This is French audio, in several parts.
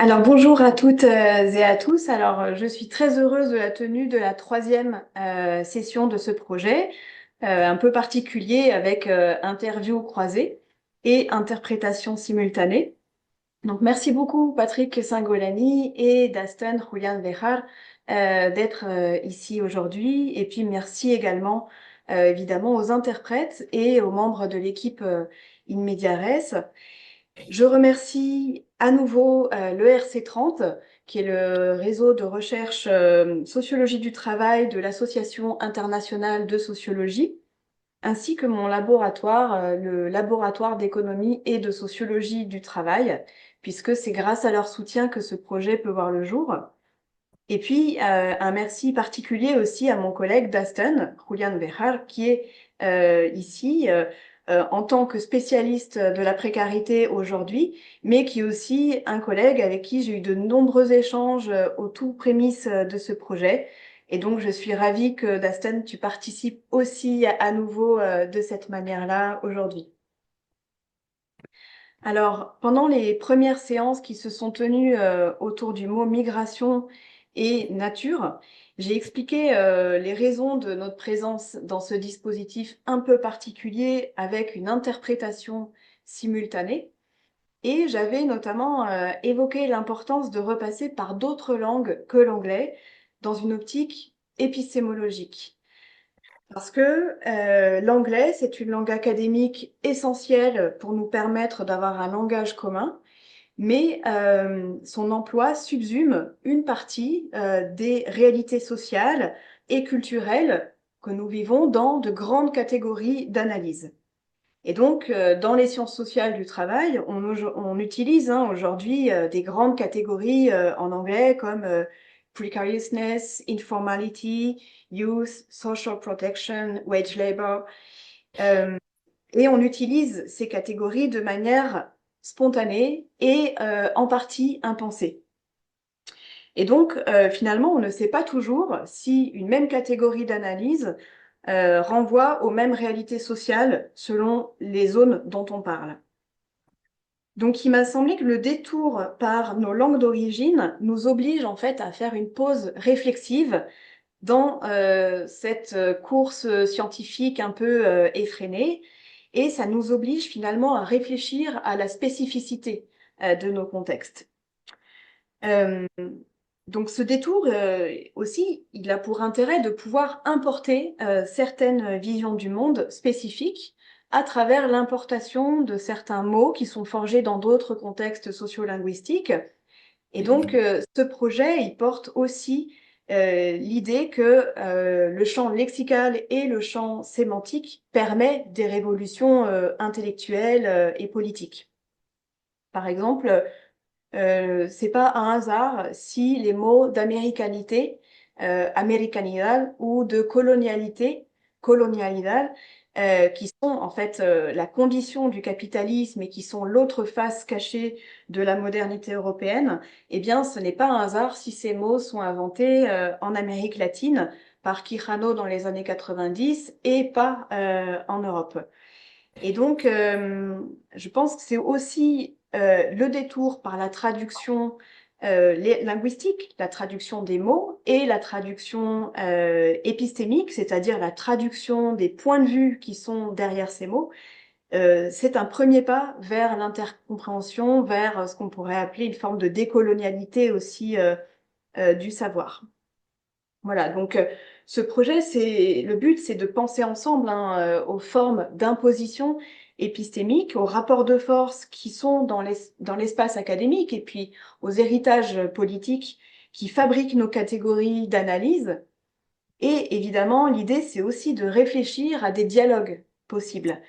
Alors bonjour à toutes et à tous. Je suis très heureuse de la tenue de la troisième session de ce projet, un peu particulier avec interview croisée et interprétation simultanée. Donc merci beaucoup Patrick Singolani et Daston Julian Vejar d'être ici aujourd'hui. Et puis merci également évidemment aux interprètes et aux membres de l'équipe In Media Res. Je remercie à nouveau le RC30, qui est le réseau de recherche sociologie du travail de l'Association internationale de sociologie, ainsi que mon laboratoire, le laboratoire d'économie et de sociologie du travail, puisque c'est grâce à leur soutien que ce projet peut voir le jour. Et puis, un merci particulier aussi à mon collègue Daston, Julian Bejar, qui est ici en tant que spécialiste de la précarité aujourd'hui, mais qui est aussi un collègue avec qui j'ai eu de nombreux échanges aux tout prémices de ce projet. Et donc, je suis ravie que Daston, tu participes aussi à nouveau de cette manière-là aujourd'hui. Alors, pendant les premières séances qui se sont tenues autour du mot migration et nature, j'ai expliqué les raisons de notre présence dans ce dispositif un peu particulier avec une interprétation simultanée. Et j'avais notamment évoqué l'importance de repasser par d'autres langues que l'anglais dans une optique épistémologique. Parce que l'anglais, c'est une langue académique essentielle pour nous permettre d'avoir un langage commun, mais son emploi subsume une partie des réalités sociales et culturelles que nous vivons dans de grandes catégories d'analyse. Et donc, dans les sciences sociales du travail, on utilise aujourd'hui des grandes catégories en anglais comme precariousness, informality, youth, social protection, wage labor. Euh, et on utilise ces catégories de manière spontanée et en partie impensée. Et donc, finalement, on ne sait pas toujours si une même catégorie d'analyse renvoie aux mêmes réalités sociales selon les zones dont on parle. Donc, il m'a semblé que le détour par nos langues d'origine nous oblige en fait à faire une pause réflexive dans cette course scientifique un peu effrénée, et ça nous oblige finalement à réfléchir à la spécificité de nos contextes. Euh, donc ce détour aussi, il a pour intérêt de pouvoir importer certaines visions du monde spécifiques à travers l'importation de certains mots qui sont forgés dans d'autres contextes sociolinguistiques. Et donc ce projet, il porte aussi l'idée que le champ lexical et le champ sémantique permet des révolutions intellectuelles et politiques. Par exemple, c'est pas un hasard si les mots d'américanité, americanidad, ou de colonialité, colonialidad, qui sont en fait la condition du capitalisme et qui sont l'autre face cachée de la modernité européenne, eh bien, ce n'est pas un hasard si ces mots sont inventés en Amérique latine par Quijano dans les années 90 et pas en Europe. Et donc, je pense que c'est aussi le détour par la traduction linguistique, la traduction des mots et la traduction épistémique, c'est-à-dire la traduction des points de vue qui sont derrière ces mots. C'est un premier pas vers l'intercompréhension, vers ce qu'on pourrait appeler une forme de décolonialité aussi du savoir. Voilà, donc ce projet, le but, c'est de penser ensemble aux formes d'imposition épistémique, aux rapports de force qui sont dans l'espace académique et puis aux héritages politiques qui fabriquent nos catégories d'analyse. Et évidemment, l'idée, c'est aussi de réfléchir à des dialogues possibles.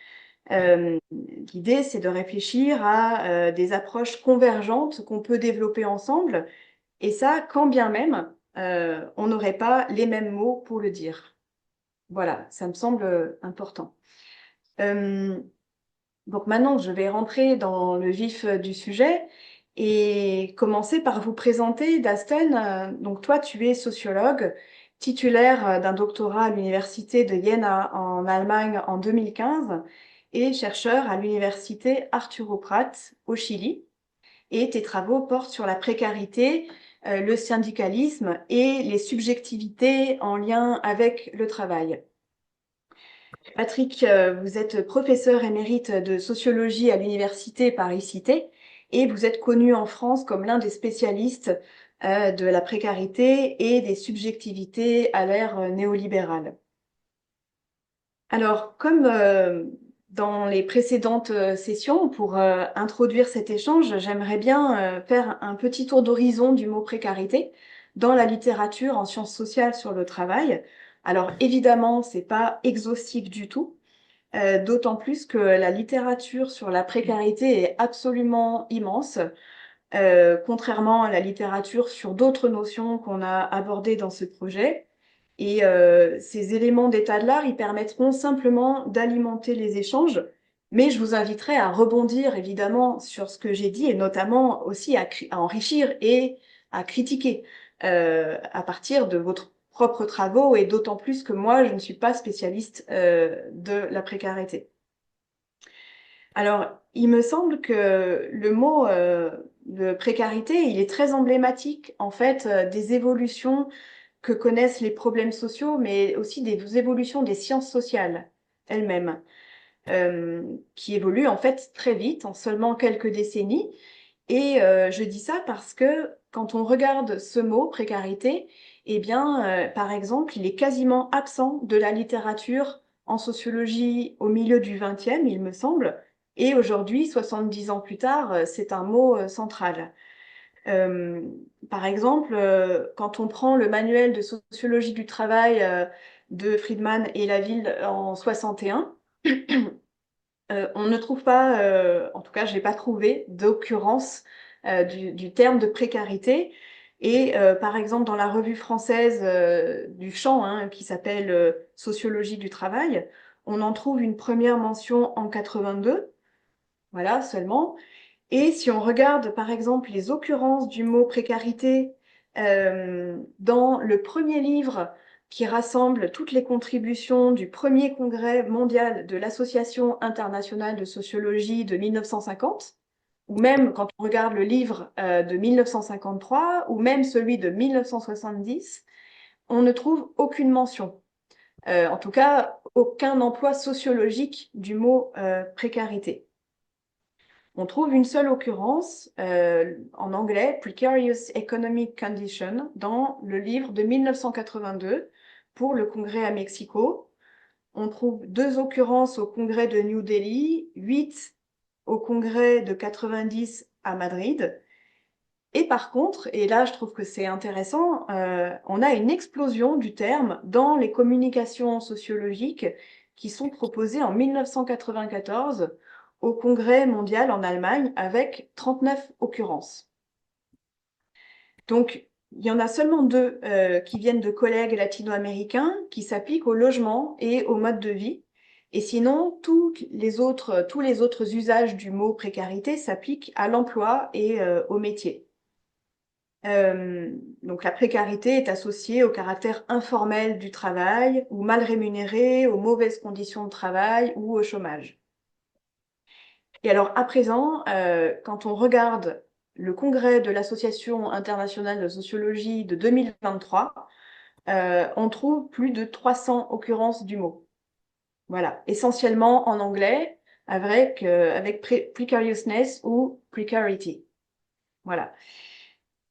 L'idée, c'est de réfléchir à des approches convergentes qu'on peut développer ensemble, et ça, quand bien même, on n'aurait pas les mêmes mots pour le dire. Voilà, ça me semble important. Euh, donc maintenant, je vais rentrer dans le vif du sujet et commencer par vous présenter, Dasten. Donc toi, tu es sociologue, titulaire d'un doctorat à l'université de Jena en Allemagne en 2015 et chercheur à l'université Arturo Prat au Chili. et tes travaux portent sur la précarité, le syndicalisme et les subjectivités en lien avec le travail. Patrick, vous êtes professeur émérite de sociologie à l'université Paris-Cité et vous êtes connu en France comme l'un des spécialistes de la précarité et des subjectivités à l'ère néolibérale. Alors, comme dans les précédentes sessions, pour introduire cet échange, j'aimerais bien faire un petit tour d'horizon du mot précarité dans la littérature en sciences sociales sur le travail. Alors, évidemment, c'est pas exhaustif du tout, d'autant plus que la littérature sur la précarité est absolument immense, contrairement à la littérature sur d'autres notions qu'on a abordées dans ce projet. Et ces éléments d'état de l'art, ils permettront simplement d'alimenter les échanges, mais je vous inviterai à rebondir évidemment sur ce que j'ai dit et notamment aussi à enrichir et à critiquer à partir de votre propres travaux et d'autant plus que moi, je ne suis pas spécialiste de la précarité. Alors, il me semble que le mot de précarité, il est très emblématique en fait des évolutions que connaissent les problèmes sociaux, mais aussi des évolutions des sciences sociales elles-mêmes, qui évoluent en fait très vite, en seulement quelques décennies. Et je dis ça parce que quand on regarde ce mot, précarité, eh bien, par exemple, il est quasiment absent de la littérature en sociologie au milieu du XXe, il me semble. Et aujourd'hui, 70 ans plus tard, c'est un mot central. Euh, Par exemple, quand on prend le manuel de sociologie du travail de Friedman et Laville en 61, on ne trouve pas, en tout cas, je n'ai pas trouvé d'occurrence du terme de précarité. Et par exemple, dans la revue française du champ, hein, qui s'appelle Sociologie du travail, on en trouve une première mention en 82, voilà seulement. Et si on regarde, par exemple, les occurrences du mot précarité dans le premier livre qui rassemble toutes les contributions du premier congrès mondial de l'Association internationale de sociologie de 1950, ou même quand on regarde le livre de 1953, ou même celui de 1970, on ne trouve aucune mention. En tout cas, aucun emploi sociologique du mot précarité. On trouve une seule occurrence en anglais, Precarious Economic Condition, dans le livre de 1982 pour le congrès à Mexico. On trouve 2 occurrences au congrès de New Delhi, 8 au congrès de 90 à Madrid. Et par contre, et là je trouve que c'est intéressant, on a une explosion du terme dans les communications sociologiques qui sont proposées en 1994 au Congrès mondial en Allemagne avec 39 occurrences. Donc, il y en a seulement 2 qui viennent de collègues latino-américains qui s'appliquent au logement et au mode de vie. Et sinon, tous les autres usages du mot précarité s'appliquent à l'emploi et au métier. Donc la précarité est associée au caractère informel du travail, ou mal rémunéré, aux mauvaises conditions de travail ou au chômage. Et alors à présent, quand on regarde le congrès de l'Association internationale de sociologie de 2023, on trouve plus de 300 occurrences du mot. Voilà, essentiellement en anglais, avec precariousness ou precarity. Voilà.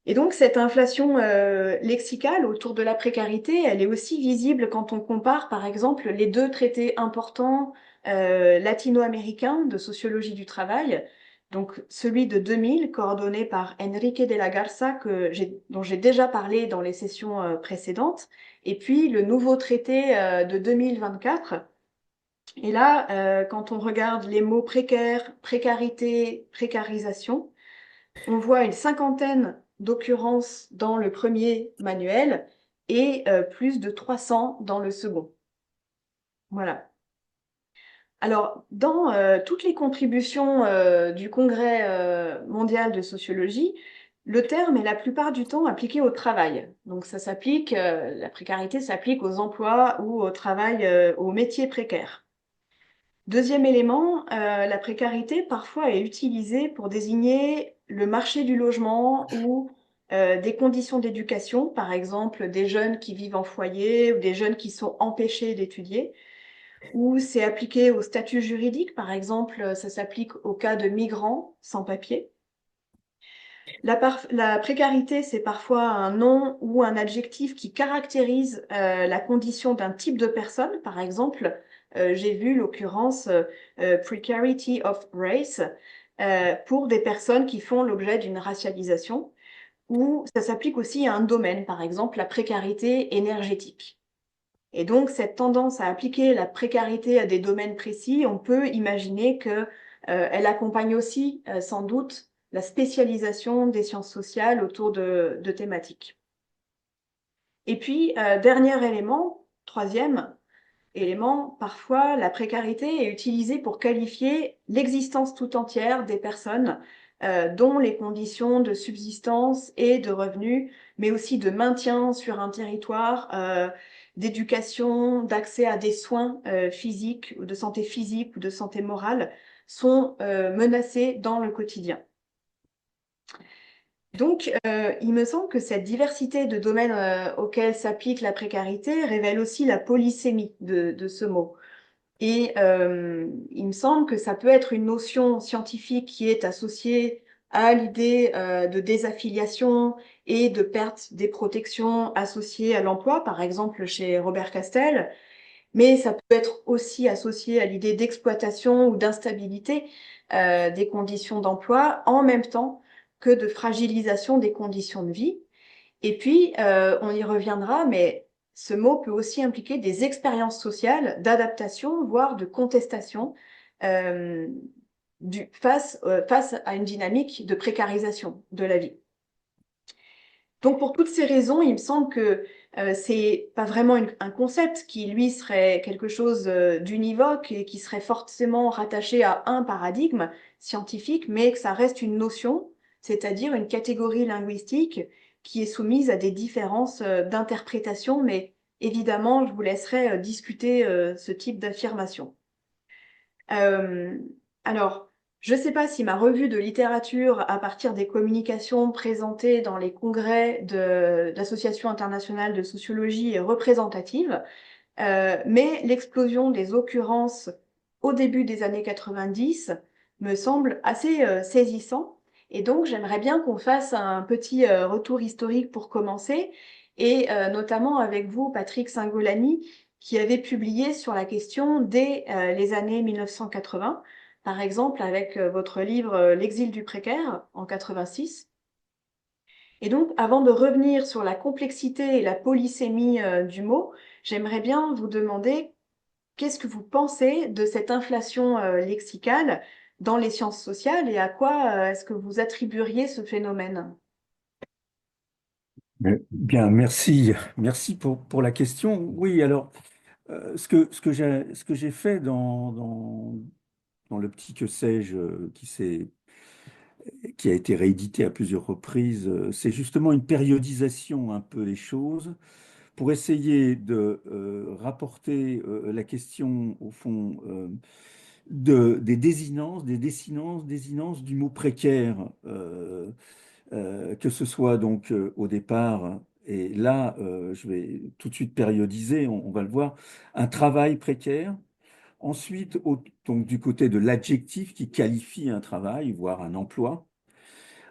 Et donc, cette inflation lexicale autour de la précarité, elle est aussi visible quand on compare, par exemple, les 2 traités importants latino-américains de sociologie du travail. Donc, celui de 2000, coordonné par Enrique de la Garza, dont j'ai déjà parlé dans les sessions précédentes, et puis le nouveau traité de 2024. Et là, quand on regarde les mots précaire, précarité, précarisation, on voit une cinquantaine d'occurrences dans le premier manuel et plus de 300 dans le second. Voilà. Alors, dans toutes les contributions du Congrès mondial de sociologie, le terme est la plupart du temps appliqué au travail. Donc, ça s'applique, la précarité s'applique aux emplois ou au travail, aux métiers précaires. Deuxième élément, la précarité parfois est utilisée pour désigner le marché du logement ou des conditions d'éducation, par exemple des jeunes qui vivent en foyer ou des jeunes qui sont empêchés d'étudier, ou c'est appliqué au statut juridique, par exemple, ça s'applique au cas de migrants sans papier. La précarité, c'est parfois un nom ou un adjectif qui caractérise la condition d'un type de personne. Par exemple, j'ai vu l'occurrence precarity of race pour des personnes qui font l'objet d'une racialisation, ou ça s'applique aussi à un domaine, par exemple la précarité énergétique. Et donc, cette tendance à appliquer la précarité à des domaines précis, on peut imaginer que, elle accompagne aussi, sans doute, la spécialisation des sciences sociales autour de thématiques. Et puis, dernier élément, troisième élément, parfois la précarité est utilisée pour qualifier l'existence tout entière des personnes dont les conditions de subsistance et de revenus, mais aussi de maintien sur un territoire, d'éducation, d'accès à des soins physiques, ou de santé physique ou de santé morale, sont menacés dans le quotidien. Donc, il me semble que cette diversité de domaines auxquels s'applique la précarité révèle aussi la polysémie de ce mot. Et il me semble que ça peut être une notion scientifique qui est associée à l'idée de désaffiliation et de perte des protections associées à l'emploi, par exemple chez Robert Castel, mais ça peut être aussi associé à l'idée d'exploitation ou d'instabilité des conditions d'emploi en même temps que de fragilisation des conditions de vie. Et puis, on y reviendra, mais ce mot peut aussi impliquer des expériences sociales d'adaptation, voire de contestation euh, face à une dynamique de précarisation de la vie. Donc, pour toutes ces raisons, il me semble que c'est pas vraiment un concept qui, lui, serait quelque chose d'univoque et qui serait forcément rattaché à un paradigme scientifique, mais que ça reste une notion, c'est-à-dire une catégorie linguistique qui est soumise à des différences d'interprétation, mais évidemment, je vous laisserai discuter ce type d'affirmation. Euh, alors, je ne sais pas si ma revue de littérature, à partir des communications présentées dans les congrès d'Association internationale de sociologie, est représentative, mais l'explosion des occurrences au début des années 90 me semble assez saisissant. Et donc, j'aimerais bien qu'on fasse un petit retour historique pour commencer, et notamment avec vous, Patrick Singolani, qui avait publié sur la question dès les années 1980, par exemple avec votre livre L'exil du précaire en 86. Et donc, avant de revenir sur la complexité et la polysémie du mot, j'aimerais bien vous demander qu'est-ce que vous pensez de cette inflation lexicale dans les sciences sociales et à quoi est-ce que vous attribueriez ce phénomène? Bien, merci pour la question. Oui, alors, ce que j'ai fait dans le petit que sais-je qui a été réédité à plusieurs reprises, c'est justement une périodisation un peu des choses pour essayer de rapporter la question, au fond, des désinences du mot précaire. Que ce soit donc au départ, et là je vais tout de suite périodiser, on va le voir, un travail précaire. Ensuite, donc du côté de l'adjectif qui qualifie un travail, voire un emploi.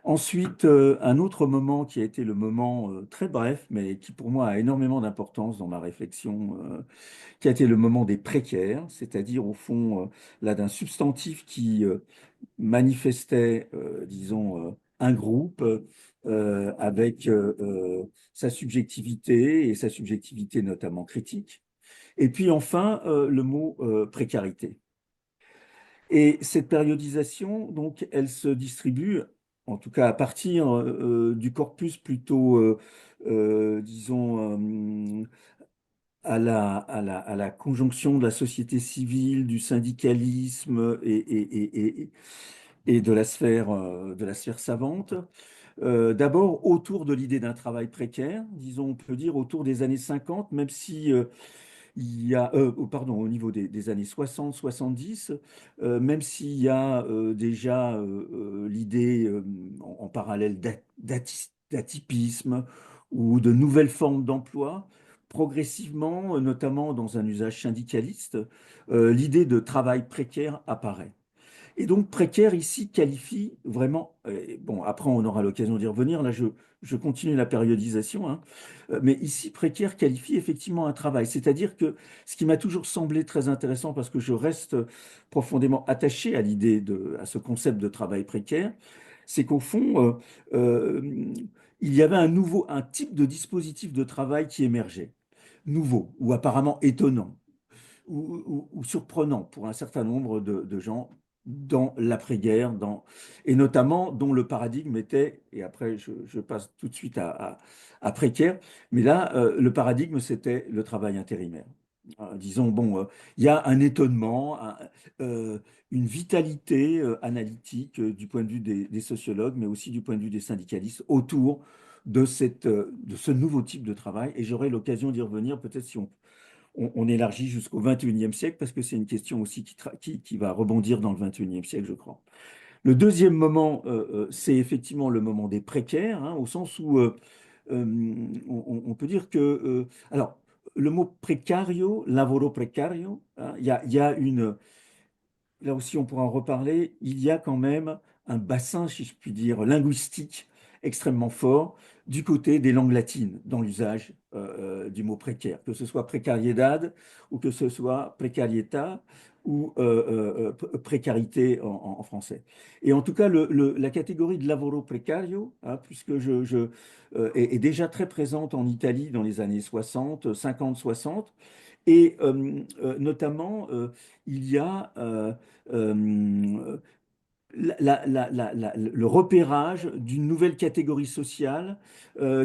Ensuite, un autre moment qui a été le moment très bref, mais qui pour moi a énormément d'importance dans ma réflexion, qui a été le moment des précaires, c'est-à-dire au fond là d'un substantif qui manifestait, disons, un groupe avec sa subjectivité et sa subjectivité notamment critique. Et puis enfin, le mot précarité. Et cette périodisation, donc, elle se distribue, en tout cas à partir du corpus plutôt, disons, à la conjonction de la société civile, du syndicalisme et de la sphère savante. D'abord autour de l'idée d'un travail précaire, disons, on peut dire autour des années 50, même si il y a, pardon, au niveau des années 60-70, même s'il y a déjà l'idée en parallèle d'atypisme ou de nouvelles formes d'emploi, progressivement, notamment dans un usage syndicaliste, l'idée de travail précaire apparaît. Et donc précaire ici qualifie vraiment, bon après on aura l'occasion d'y revenir, là je continue la périodisation, hein. Mais ici précaire qualifie effectivement un travail. C'est-à-dire que ce qui m'a toujours semblé très intéressant, parce que je reste profondément attaché à à ce concept de travail précaire, c'est qu'au fond, il y avait un type de dispositif de travail qui émergeait, nouveau ou apparemment étonnant ou surprenant pour un certain nombre de gens dans l'après-guerre, et notamment dont le paradigme était, et après je passe tout de suite à précaire, mais là, le paradigme, c'était le travail intérimaire. Disons, bon, il y a un étonnement, une vitalité analytique du point de vue des sociologues, mais aussi du point de vue des syndicalistes autour de ce nouveau type de travail. Et j'aurai l'occasion d'y revenir peut-être si on élargit jusqu'au 21e siècle, parce que c'est une question aussi qui va rebondir dans le 21e siècle, je crois. Le deuxième moment, c'est effectivement le moment des précaires, hein, au sens où on peut dire que, alors, le mot precario, lavoro precario, hein, il y a une, là aussi on pourra en reparler, il y a quand même un bassin, si je puis dire, linguistique extrêmement fort du côté des langues latines dans l'usage du mot précaire, que ce soit precariedad ou que ce soit precarietà ou précarité en français. Et en tout cas, la catégorie de lavoro precario, hein, puisque est déjà très présente en Italie dans les années 60, 50, 60, et notamment, il y a euh, le repérage d'une nouvelle catégorie sociale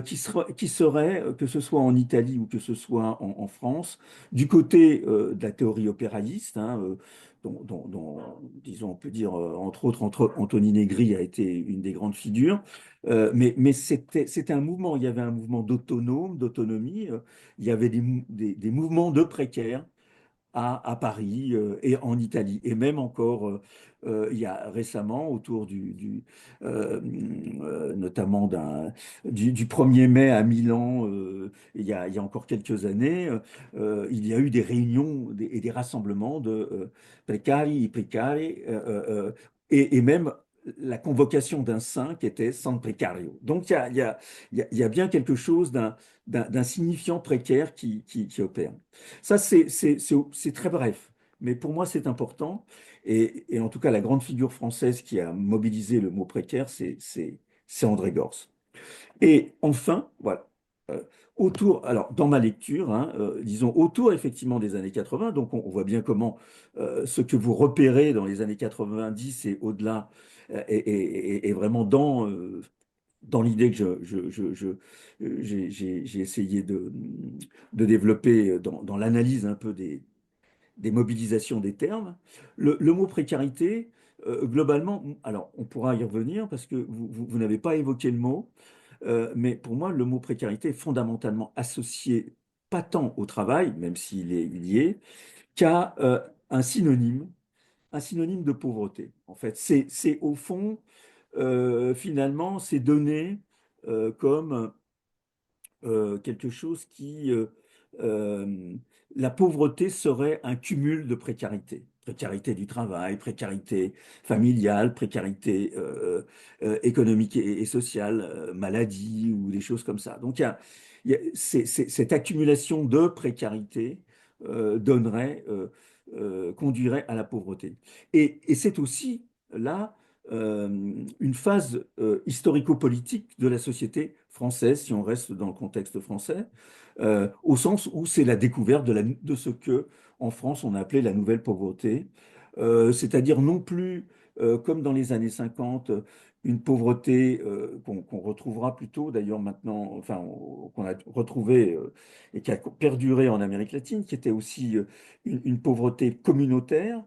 qui serait, que ce soit en Italie ou que ce soit en France, du côté de la théorie opéraliste, hein, disons, on peut dire, entre Anthony Negri a été une des grandes figures, mais c'était un mouvement, il y avait un mouvement d'autonomie, il y avait des mouvements de précaires à Paris et en Italie. Et même encore, il y a récemment, autour notamment du 1er mai à Milan, il y a encore quelques années, il y a eu des réunions et des rassemblements de precari, et même la convocation d'un saint qui était San Precario. Donc il y a bien quelque chose d'un signifiant précaire qui opère. Ça, c'est très bref, mais pour moi, c'est important. Et en tout cas, la grande figure française qui a mobilisé le mot précaire, c'est André Gorz. Et enfin, voilà, euh, alors dans ma lecture, hein, disons autour effectivement des années 80, donc on voit bien comment ce que vous repérez dans les années 90 et au-delà est vraiment dans l'idée que j'ai essayé de développer dans l'analyse un peu des mobilisations des termes. Le mot précarité, globalement, alors on pourra y revenir parce que vous n'avez pas évoqué le mot, mais pour moi, le mot précarité est fondamentalement associé pas tant au travail, même s'il est lié, qu'à un synonyme de pauvreté. En fait, c'est au fond, finalement, c'est donné comme quelque chose euh, la pauvreté serait un cumul de précarité. Précarité du travail, précarité familiale, précarité économique et sociale, maladie ou des choses comme ça. Donc cette accumulation de précarité conduirait à la pauvreté. Et c'est aussi là une phase historico-politique de la société française, si on reste dans le contexte français, au sens où c'est la découverte de ce que, en France, on a appelé la nouvelle pauvreté, c'est-à-dire non plus, comme dans les années 50, une pauvreté qu'on retrouvera plutôt d'ailleurs maintenant, enfin, qu'on a retrouvé et qui a perduré en Amérique latine, qui était aussi une pauvreté communautaire,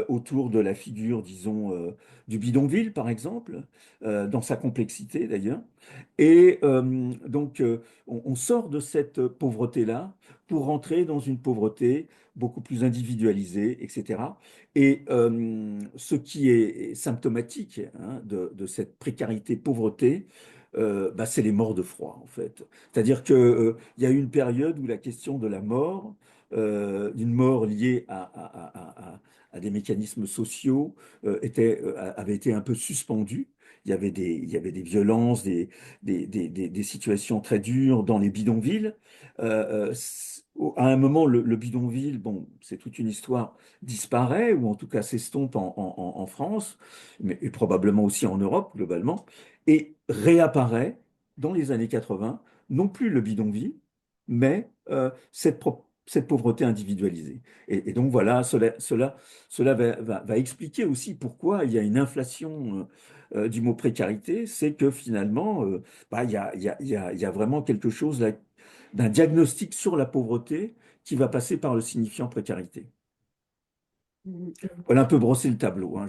autour de la figure, disons, du bidonville, par exemple, dans sa complexité d'ailleurs. Et donc, on sort de cette pauvreté-là pour rentrer dans une pauvreté beaucoup plus individualisée, etc. Et ce qui est symptomatique, hein, de cette précarité, pauvreté, bah, c'est les morts de froid, en fait. C'est-à-dire qu'il y a eu une période où la question de la mort, d'une mort liée à des mécanismes sociaux, avait été un peu suspendue. Il y avait des violences, des situations très dures dans les bidonvilles. À un moment, le bidonville, bon, c'est toute une histoire, disparaît, ou en tout cas s'estompe en France, mais et probablement aussi en Europe, globalement, et réapparaît dans les années 80, non plus le bidonville, mais cette pauvreté individualisée. Et donc voilà, cela va expliquer aussi pourquoi il y a une inflation du mot précarité, c'est que finalement, bah, il y a vraiment quelque chose là, d'un diagnostic sur la pauvreté qui va passer par le signifiant précarité. Mhm. Voilà un peu brosser le tableau, hein,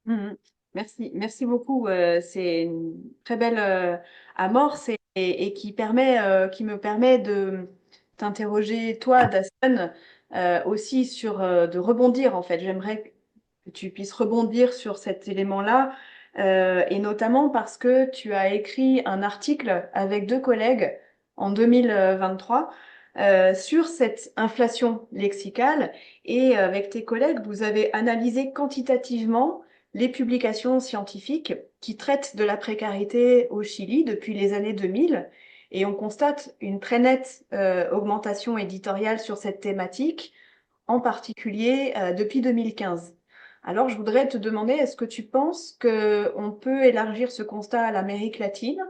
Mhm. Merci, merci beaucoup. C'est une très belle amorce et qui me permet de t'interroger, toi, Daston, aussi de rebondir, en fait. J'aimerais que tu puisses rebondir sur cet élément-là, et notamment parce que tu as écrit un article avec deux collègues en 2023 sur cette inflation lexicale, et avec tes collègues, vous avez analysé quantitativement les publications scientifiques qui traitent de la précarité au Chili depuis les années 2000, et on constate une très nette augmentation éditoriale sur cette thématique, en particulier depuis 2015. Alors, je voudrais te demander, est-ce que tu penses qu'on peut élargir ce constat à l'Amérique latine,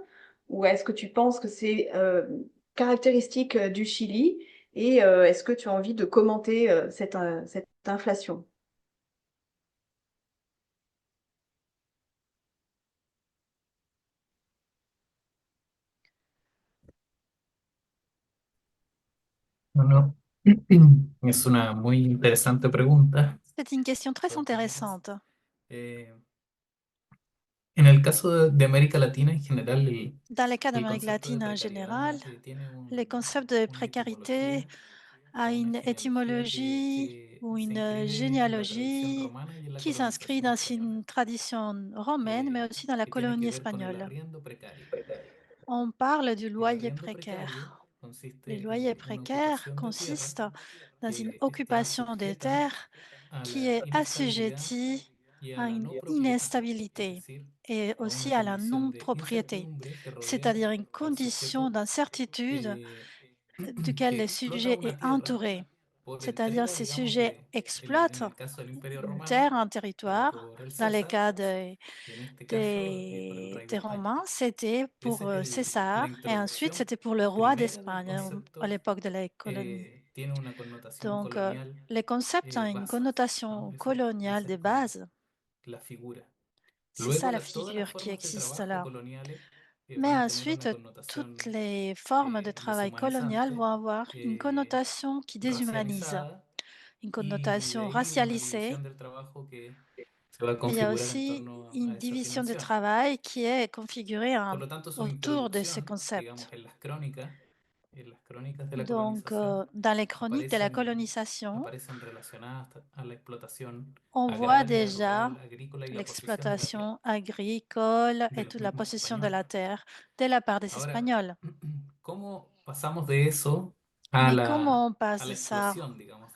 ou est-ce que tu penses que c'est caractéristique du Chili, et est-ce que tu as envie de commenter cette inflation? Bueno, es una muy interesante pregunta. C'est une question très intéressante. Eh, en el caso de América Latina en general, Dans le cas el d'Amérique concepto de latine en général, precariedad tiene le concept de una précarité etimología a o una une genealogía étymologie ou se une inscribe en la tradición généalogie romana y en la qui s'inscrit colonización dans española, une tradition romaine, mais aussi dans la que tiene colonie que ver con el espagnole. arriendo precario. On parle du El loyer arriendo precario précaire. consiste Le loyer en una précaire ocupación de tierra consiste dans une que está occupation des sujeta terres a qui la est inestabilidad assujettie y a à la une no propiedad, es instabilité decir, et a aussi una à la condición de non-propriété, incertidumbre que rodea c'est-à-dire une al condition sujeto d'incertitude eh, duquel que le explota sujet una est tierra entouré. por C'est-à-dire entrega, ces digamos, sujets en exploitent el caso del Imperio une Romano, terre, un territoire. por el Dans les César, cas y en este caso por el rey de des España. Romains, c'était Es pour la César et ensuite introducción c'était pour le roi primera del d'Espagne à concepto, l'époque de la colonie. tiene una connotación Donc, colonial les concepts ont une básica, ¿no? connotation coloniale Esa es de como base. la figura. C'est ça Luego, la todas las figure qui formas de existe trabajo là. coloniales Mais van a tener una ensuite, toutes connotación les formes de travail colonial deshumanizante, vont avoir une connotation qui déshumanise, racializada une y de connotation ahí una racialisée. división del trabajo que se va a Et il y a configurar en aussi torno une a esas division de dimensiones. travail qui est configurée Por lo tanto, su autour de ces introducción, concepts. digamos, en las crónicas de la Donc, colonización, dans les chroniques de la aparecen, colonisation, aparecen relacionadas a la explotación on voit agraria, déjà rural, agrícola y la posesión de la tierra l'exploitation agricole de et los toute la mismos possession de la españoles. terre de la part des Ahora, Espagnols. ¿cómo pasamos de eso a Mais comment on a passe la de ça explosión, digamos,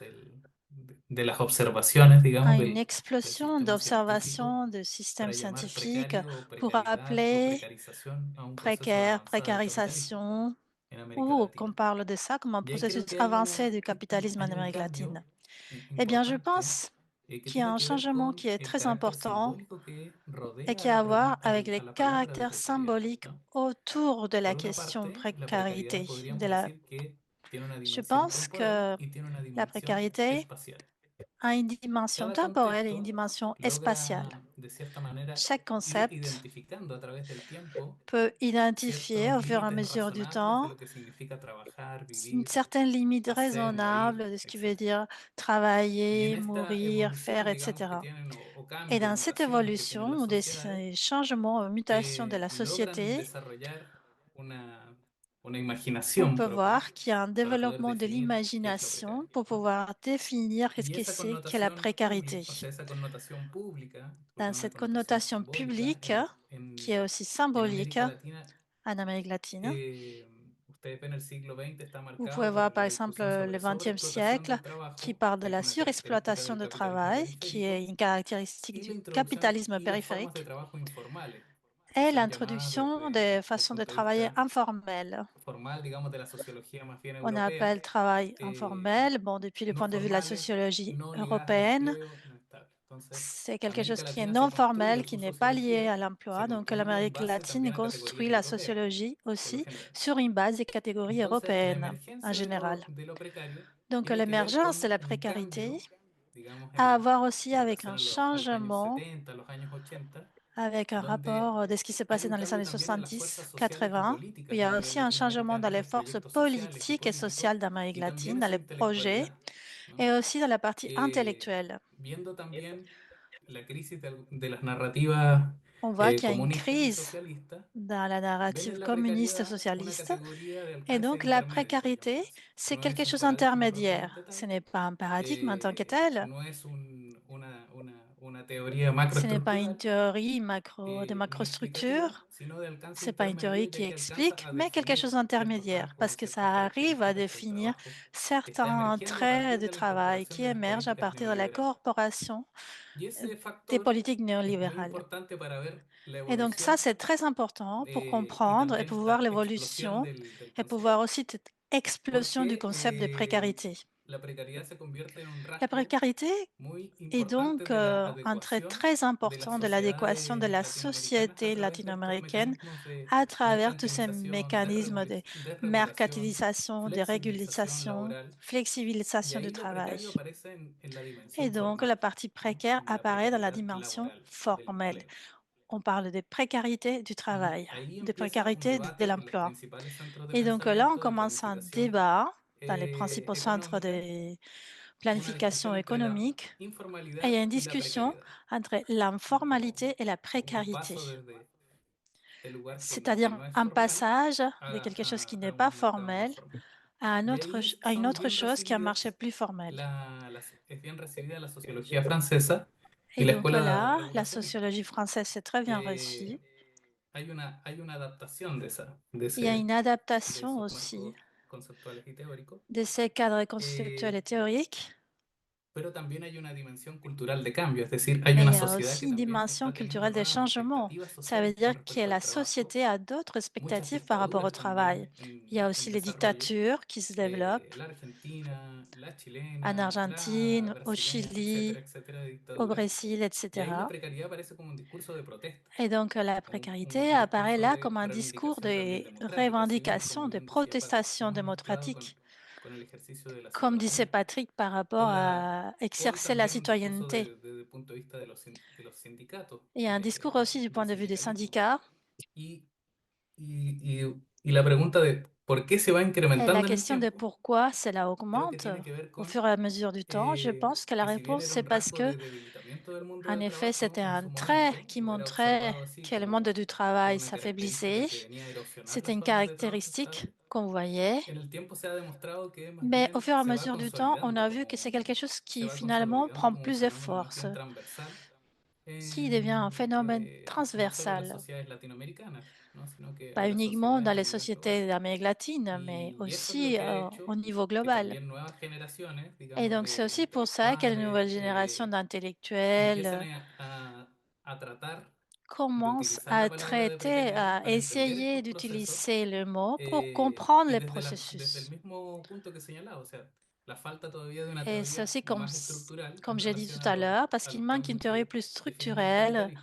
de las observaciones, digamos, à une del explosion sistema científico d'observation de systèmes para llamar scientifiques precario o pour precariedad o appeler precarización a un proceso précaire, avanzado del capitalismo précarisation, en América ou qu'on Latina? parle de ça comme un Y ahí creo processus que avancé du capitalisme en hay un Amérique cambio latine? Eh bien, je importante pense que qu'il y a tiene un que ver changement con qui est el très carácter important simbólico que et rodea qui a à voir avec a les la palabra de caractères precariedad, symboliques ¿no? autour de la Por una question parte, la precariedad précarité. podríamos decir que tiene una Je dimensión pense temporal que y tiene una la dimensión précarité espacial. a une dimension cada temporelle et une contexto dimension spatiale. logra de cierta manera Chaque ir concept identificando a través del tiempo peut identifier ciertos au fur et à límites mesure du razonables de temps lo que significa trabajar, une vivir, certaine limite hacer, morir, raisonnable de ce qui veut etc. dire Y en travailler, esta mourir, faire, evolución, digamos, que etc. tienen o Et cambio, dans cette mutación que tienen évolution las ou des sociedades, changements, mutations de la logran société, desarrollar una on imaginación peut propia voir qu'il y a un para poder développement de definir qué es lo l'imagination precario, pour ¿no? pouvoir définir qu'est-ce Y que esa c'est que la connotación pública, précarité. o sea, esa connotación pública, porque Dans es una cette connotación connotation simbólica publique, qui est aussi en symbolique América Latina, en Amérique latine, ustedes ven el siglo XX está vous pouvez marcado voir por par la exemple discusión le sobre XXe sobreexplotación siècle del qui trabajo, parle de que es la una característica surexploitation del de capitalismo travail, qui est periférico, une caractéristique y la du introducción capitalisme y las formas de périphérique, trabajo informales, que et son llamadas l'introduction des desde el façons de punto de travailler vista informelles. formal, digamos, de la sociología más bien On europea, appelle travail eh, informel, bon, depuis le no point de vue de la formales, sociologie no ligadas al européenne, empleo, no estables. Entonces, c'est quelque chose América qui est Latina se non construye formel, en qui su n'est pas lié à sociología, se l'emploi. Donc construye en l'Amérique base latine también a categorías construit la europeas, sociologie por lo aussi general. sur une base des catégories Entonces, la européennes en emergencia général. de lo precario Donc tiene que ver l'émergence de con la un précarité cambio, digamos, a à voir aussi en avec relación un a los años changement, 70, los años 80, avec un donde rapport de ce qui s'est hay passé un dans les cambio années también en las fuerzas 70, sociales y 80. Il políticas y a a nivel aussi un changement dans latinoamericano, les los forces proyectos sociales y politiques et políticos, sociales d'Amérique y también latine, dans esa les projets, intelectualidad, et ¿no? aussi dans la partie intellectuelle. Viendo también la crisis de las narrativas On voit qu'il y a une comunistas y crise socialistas, dans la ven narrative en la communiste precariedad una socialiste. categoría de Et alcance donc la intermedio, précarité, llamémoslo así. c'est No quelque es un chose paradigma d'intermédiaire. propiamente Ce tal, n'est pas un paradigme en tant que tel. no es una teoría Ce n'est pas une macroestructural théorie de ni explicativa, macrostructure. sino de alcance C'est pas une théorie intermedio, qui ya que alcanza explique, a mais quelque chose definir ciertos d'intermédiaire, rasgos y parce que ciertas ça arrive à características del définir trabajo que está certains emergiendo a traits partir de de la travail incorporación qui de las émergent à políticas partir de la neoliberales. corporation Y ese des factor politiques es muy néolibérales. importante para ver la Et donc ça, evolución c'est très important pour y comprendre et también pour voir esta explosión l'évolution del et pour voir concepto. aussi cette explosion du Porque concept de précarité. la precariedad se convierte en un La rasgo précarité muy est importante donc de la un trait adecuación très de las important de l'adéquation de sociedades la latinoamericanas a société través de estos latino-américaine mecanismos de à travers tous ces mercantilización, mécanismes de desregulación, mercantilisation, de flexibilización régulation, laboral. Y flexibilisation du ahí lo travail. precario aparece en la Et dimensión donc la formal, partie ¿no? précaire En la apparaît dans la precariedad dimension laboral del formelle. empleo. On parle de précarité du Y travail, ahí de empieza un précarité de debate en los l'emploi. principales centros de Et donc là, on pensamiento, de commence un planificación débat dans les principaux centres económica, de una planification discusión entre la économique. Et il y a informalidad une y la discussion precariedad, entre ¿no? Como, l'informalité et la como un précarité, paso desde el lugar que c'est-à-dire no es un formal passage de quelque chose qui a n'est pas un mercado más formel formal. à Y ahí à une son autre bien chose qui a un marché recibidas plus formel. es bien recibida la sociología francesa y Et la donc escuela là, la regulacionista. sociologie française, c'est très bien reçu. Hay una adaptación Il y a une de adaptation esos aussi marcos conceptuales y teóricos, de ces cadres conceptuels et théoriques, pero también hay una dimensión cultural de cambio, es decir, hay mais il una y a sociedad aussi que une también dimension está teniendo culturelle des nuevas changements. expectativas Ça veut sociales dire con que respecto al la trabajo, société a d'autres muchas expectatives par rapport au dictaduras travail. también Il y a aussi en les desarrollo, dictatures qui se développent la argentina, la en chilena, la Argentine, au brasileña, etcétera, Chili, etcétera, de au dictaduras. Brésil, Y ahí la etc. precariedad aparece como un discurso de protesta, Et donc la un précarité apparaît discurso là de comme un discours reivindicación de también democrática, civil, revendication, como de bien decía Patrick, protestation ¿no? Mezclado démocratique, con el ejercicio de la comme disait ciudadanía, Patrick par rapport con à con exercer la también un discurso citoyenneté. desde el punto de vista de los sindicatos, Il y a un discours aussi du point del de vue des sindicalismo. syndicats. Y, y la pregunta de por qué se va Et la incrementando en el question de tiempo, pourquoi cela creo que augmente tiene que ver au con fur et à mesure du temps, je pense que la que si bien réponse, era c'est un parce rasgo que, de debilitamiento del mundo en del effet, trabajo c'était en un su trait momento, qui o era montrait observado así que le monde du como travail una característica s'affaiblissait. que venía a erosionar C'était las une formas de trabajo caractéristique estable, qu'on voyait. en el tiempo se ha demostrado que más Mais au bien fur et à se va mesure du temps, on consolidando a vu que c'est quelque chose se qui va finalement consolidando prend como un plus de fenómeno más force, bien transversal qui devient un phénomène no solo en las transversal, sociedades latinoamericanas, ¿no? Sino que pas en las uniquement sociedades dans a les nivel global. sociétés d'Amérique latine, mais Y eso es lo aussi que ha au hecho niveau que global. también nuevas generaciones, Et digamos, donc, c'est de aussi pour ça que la intelectuales, nouvelle génération d'intellectuels empiezan a tratar de commence utilizar la à palabra de traiter, precariedad à para entender essayer estos procesos d'utiliser le mot pour comprendre y les desde el processus. mismo punto que señalaba, o sea, la falta todavía de una Et c'est teoría aussi más estructural en comme j'ai dit relación tout à l'heure, parce a qu'il los manque une cambios théorie que plus definen el structurelle capitalismo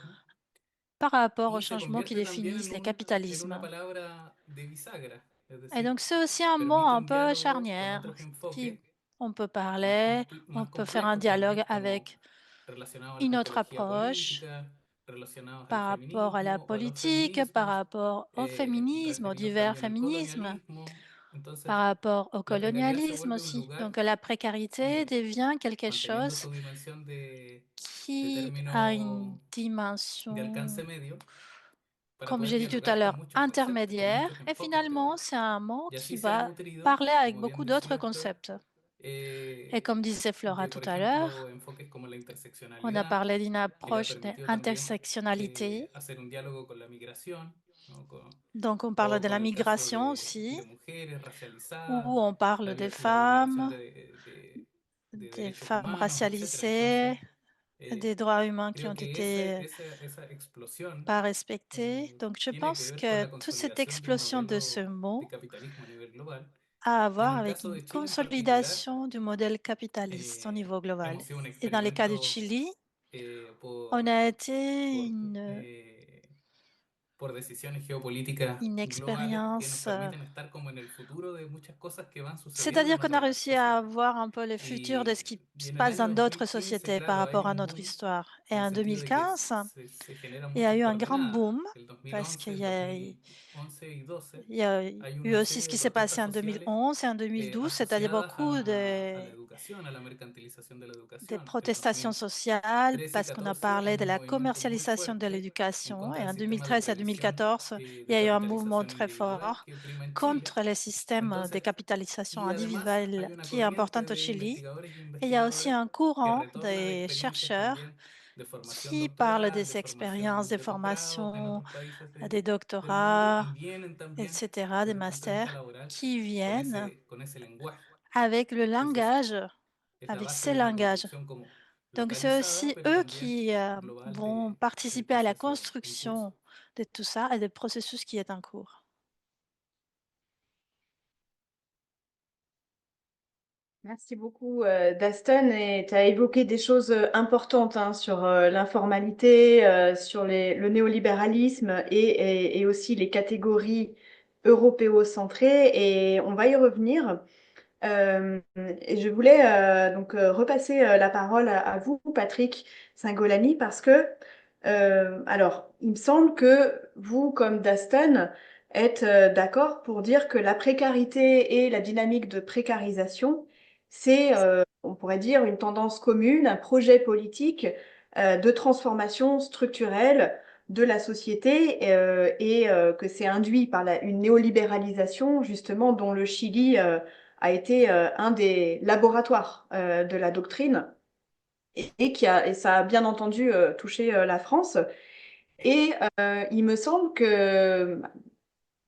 par rapport aux y se changements qui convierte también définissent le en una capitalisme. palabra de bisagra, es Et decir, donc, c'est aussi un mot permite un un peu diálogo con charnière otros qui, enfoques on peut más, parler, on más peut faire un complejos, tal dialogue vez como avec relacionados a la une autre antropología approche política, relacionados al par rapport à la feminismo o a los politique, par feminismos, rapport au féminisme, aux referidos divers también al féminismes, colonialismo. par Entonces, rapport au la precariedad se colonialisme vuelve un aussi. lugar, Donc la précarité devient quelque manteniendo chose su dimensión de qui a une término de alcance dimension, medio, para comme poder j'ai dit tout à dialogar con l'heure, muchos conceptos, con intermédiaire. muchos Et enfoques finalement, teóricos. c'est un mot Y así qui se ha va nutrido, parler avec como bien beaucoup d'autres decías, Flor, concepts. Et comme disait Flora de, tout por à l'heure, ejemplo, enfoques como la on a interseccionalidad, parlé d'une que le ha approche permitido también d'intersectionnalité. hacer un diálogo con la migración, ¿no? Donc on parle O de la con el caso migration aussi, de mujeres racializadas, où on parle la vulneración de des derechos femmes humanos, etcétera. Entonces, racialisées, des droits humains qui ont creo que été esa explosión pas respectés. Donc je tiene que pense ver con que la toute cette consolidación de un explosion de ce modelo de mot capitalismo a nivel global. a à Y en voir el avec caso une de Chile en particular, consolidation du modèle capitaliste au niveau global. hemos sido un Et dans le cas du experimento Chili, on por, a été por, eh, por decisiones geopolíticas une globales que nos expérience. permiten estar como en el futuro de muchas cosas que van sucediendo C'est-à-dire en qu'on a otras réussi à sociedades. voir un peu le futur de ce qui Y se en el passe año dans d'autres 2015, sociétés par claro, hay rapport à un notre boom histoire. Et en el en sentido de que 2015, se generan il y a muchas eu un grand coordenadas. boom El parce 2011, qu'il el y a, 2011 y 12 il y a hay eu una aussi ce serie de qui s'est passé protestas en sociales 2011 et en 2012, c'est-à-dire asociadas beaucoup a la de, educación, a la mercantilización de la des educación. El protestations sociales 2013 y parce qu'on a 14 parlé hay de un la movimiento muy commercialisation de fuerte en l'éducation. contra Et del en sistema de 2013 à previsión 2014, il de y a eu un mouvement capitalización très individual fort que prima en Chile. contre le système de Entonces, capitalisation y además individuelle hay una qui est corriente important au de Chili. investigadores y Et il y a aussi investigadoras un que courant retorna de des experiencias chercheurs también de formación qui parle doctoral, de des expériences, formación des de posgrado en formations, otros países des del mundo y doctorats, vienen también etc., des desde el punto de vista masters, laboral qui viennent con ese lenguaje, avec le que ese langage, es la avec base ces de una langages. construcción como Donc c'est localizada, aussi pero eux también qui global vont del participer à la proceso en curso. construction de tout ça et des processus qui est en cours. Merci beaucoup, Daston. Et tu as évoqué des choses importantes hein, sur l'informalité, sur le néolibéralisme et aussi les catégories européocentrées. Et on va y revenir. Et je voulais donc repasser la parole à vous, Patrick Singolani, parce que, alors, il me semble que vous, comme Daston, êtes d'accord pour dire que la précarité et la dynamique de précarisation, c'est, on pourrait dire, une tendance commune, un projet politique de transformation structurelle de la société et que c'est induit par une néolibéralisation, justement, dont le Chili a été un des laboratoires de la doctrine et ça a bien entendu touché la France. Et il me semble que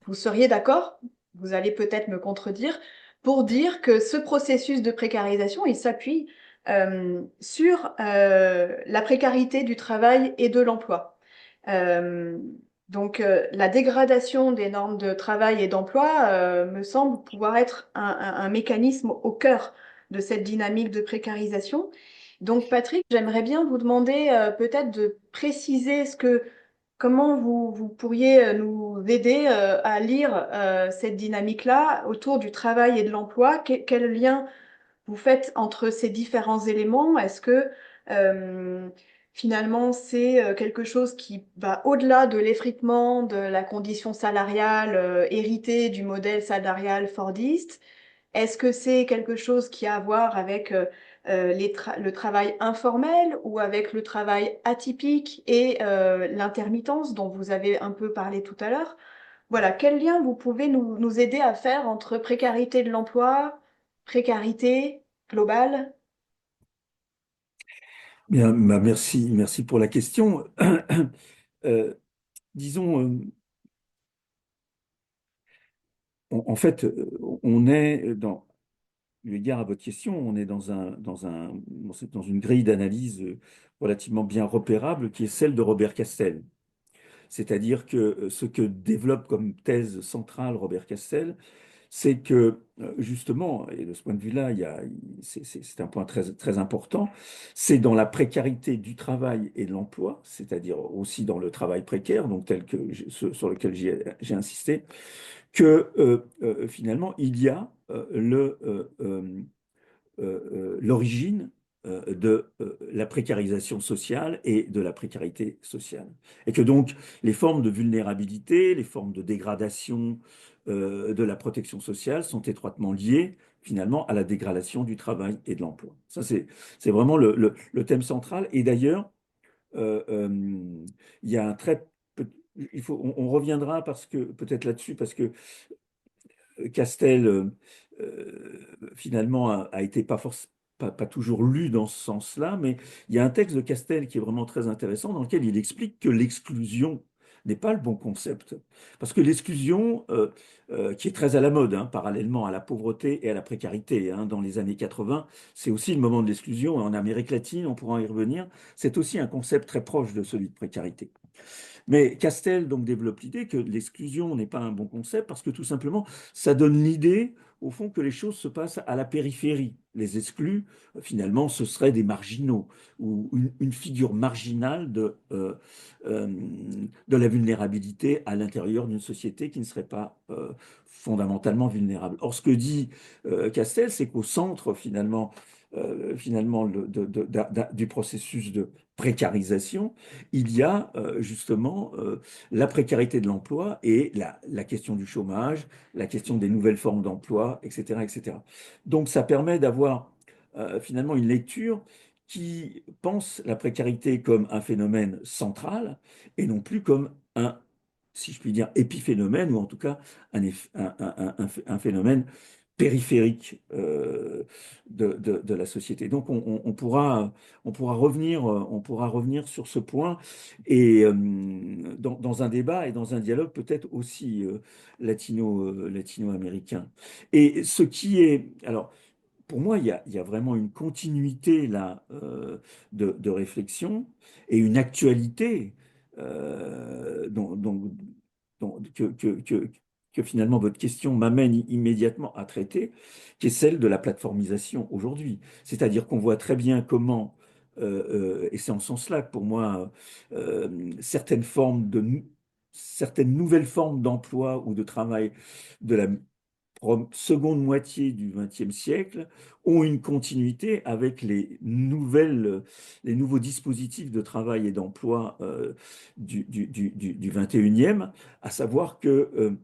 vous seriez d'accord, vous allez peut-être me contredire, pour dire que ce processus de précarisation, il s'appuie sur la précarité du travail et de l'emploi. Euh, donc, la dégradation des normes de travail et d'emploi me semble pouvoir être un mécanisme au cœur de cette dynamique de précarisation. Donc, Patrick, j'aimerais bien vous demander peut-être de préciser comment vous pourriez nous aider à lire cette dynamique-là autour du travail et de l'emploi. Quel lien vous faites entre ces différents éléments? Est-ce que euh, finalement c'est quelque chose qui va au-delà de l'effritement de la condition salariale héritée du modèle salarial fordiste? Est-ce que c'est quelque chose qui a à voir avec le travail informel ou avec le travail atypique et l'intermittence dont vous avez un peu parlé tout à l'heure? Voilà, quel lien vous pouvez nous aider à faire entre précarité de l'emploi, précarité globale? Bien, bah, merci pour la question. Euh, disons, en fait, on est eu égard à votre question, on est dans une grille d'analyse relativement bien repérable qui est celle de Robert Castel. C'est-à-dire que ce que développe comme thèse centrale Robert Castel, c'est que justement, et de ce point de vue-là, c'est un point très important, c'est dans la précarité du travail et de l'emploi, c'est-à-dire aussi dans le travail précaire, donc tel que sur lequel j'ai insisté, que finalement il y a l'origine de la précarisation sociale et de la précarité sociale. Et que donc les formes de vulnérabilité, les formes de dégradation de la protection sociale sont étroitement liées finalement à la dégradation du travail et de l'emploi. Ça, c'est vraiment le thème central. Et d'ailleurs, il y a un très... on reviendra parce que peut-être là-dessus, parce que Castel, finalement, a été pas toujours lu dans ce sens-là, mais il y a un texte de Castel qui est vraiment très intéressant, dans lequel il explique que l'exclusion n'est pas le bon concept. Parce que l'exclusion, qui est très à la mode, hein, parallèlement à la pauvreté et à la précarité, hein, dans les années 80, c'est aussi le moment de l'exclusion. Et en Amérique latine, on pourra y revenir, c'est aussi un concept très proche de celui de précarité. Mais Castel donc développe l'idée que l'exclusion n'est pas un bon concept parce que tout simplement, ça donne l'idée, au fond, que les choses se passent à la périphérie. Les exclus, finalement, ce seraient des marginaux ou une figure marginale euh, de la vulnérabilité à l'intérieur d'une société qui ne serait pas fondamentalement vulnérable. Or, ce que dit Castel, c'est qu'au centre, finalement du processus de précarisation, il y a justement la précarité de l'emploi et la question du chômage, la question des nouvelles formes d'emploi, etc., etc. Donc ça permet d'avoir finalement une lecture qui pense la précarité comme un phénomène central et non plus comme un, si je puis dire, épiphénomène ou en tout cas un phénomène périphérique de la société. Donc on pourra revenir sur ce point et dans un débat et dans un dialogue peut-être aussi latino-américain. Et ce qui est, alors pour moi, il y a vraiment une continuité là de réflexion et une actualité que finalement votre question m'amène immédiatement à traiter, qui est celle de la plateformisation aujourd'hui. C'est-à-dire qu'on voit très bien comment, et c'est en ce sens-là que pour moi, certaines nouvelles formes d'emploi ou de travail de la seconde moitié du XXe siècle ont une continuité avec les nouveaux dispositifs de travail et d'emploi du 21e, à savoir que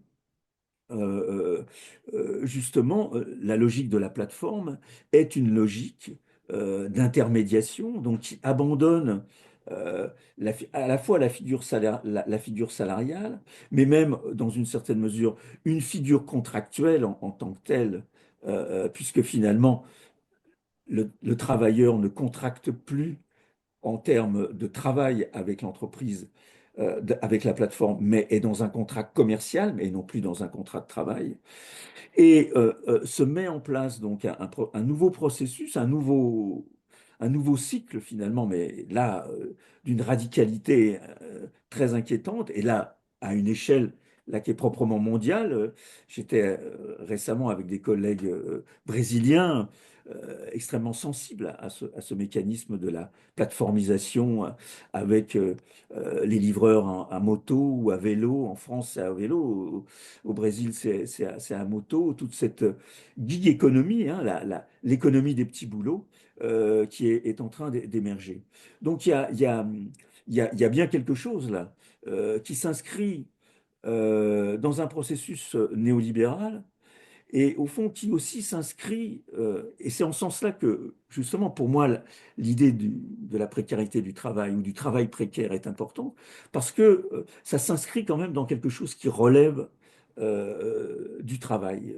justement, la logique de la plateforme est une logique d'intermédiation, donc qui abandonne à la fois la figure salariale, mais même dans une certaine mesure une figure contractuelle en tant que telle, puisque finalement le travailleur ne contracte plus en termes de travail avec l'entreprise, avec la plateforme, mais est dans un contrat commercial, mais non plus dans un contrat de travail. Et se met en place donc un nouveau processus, un nouveau cycle finalement, mais là, d'une radicalité très inquiétante, et là, à une échelle là, qui est proprement mondiale. J'étais récemment avec des collègues brésiliens extrêmement sensibles à ce mécanisme de la plateformisation avec les livreurs à moto ou à vélo. En France, c'est à vélo. Au Brésil, c'est à moto. Toute cette gig économie, hein, l'économie des petits boulots qui est en train d'émerger. Donc il y a bien quelque chose là qui s'inscrit dans un processus néolibéral et au fond qui aussi s'inscrit, et c'est en ce sens-là que justement pour moi l'idée de la précarité du travail ou du travail précaire est importante, parce que ça s'inscrit quand même dans quelque chose qui relève du travail,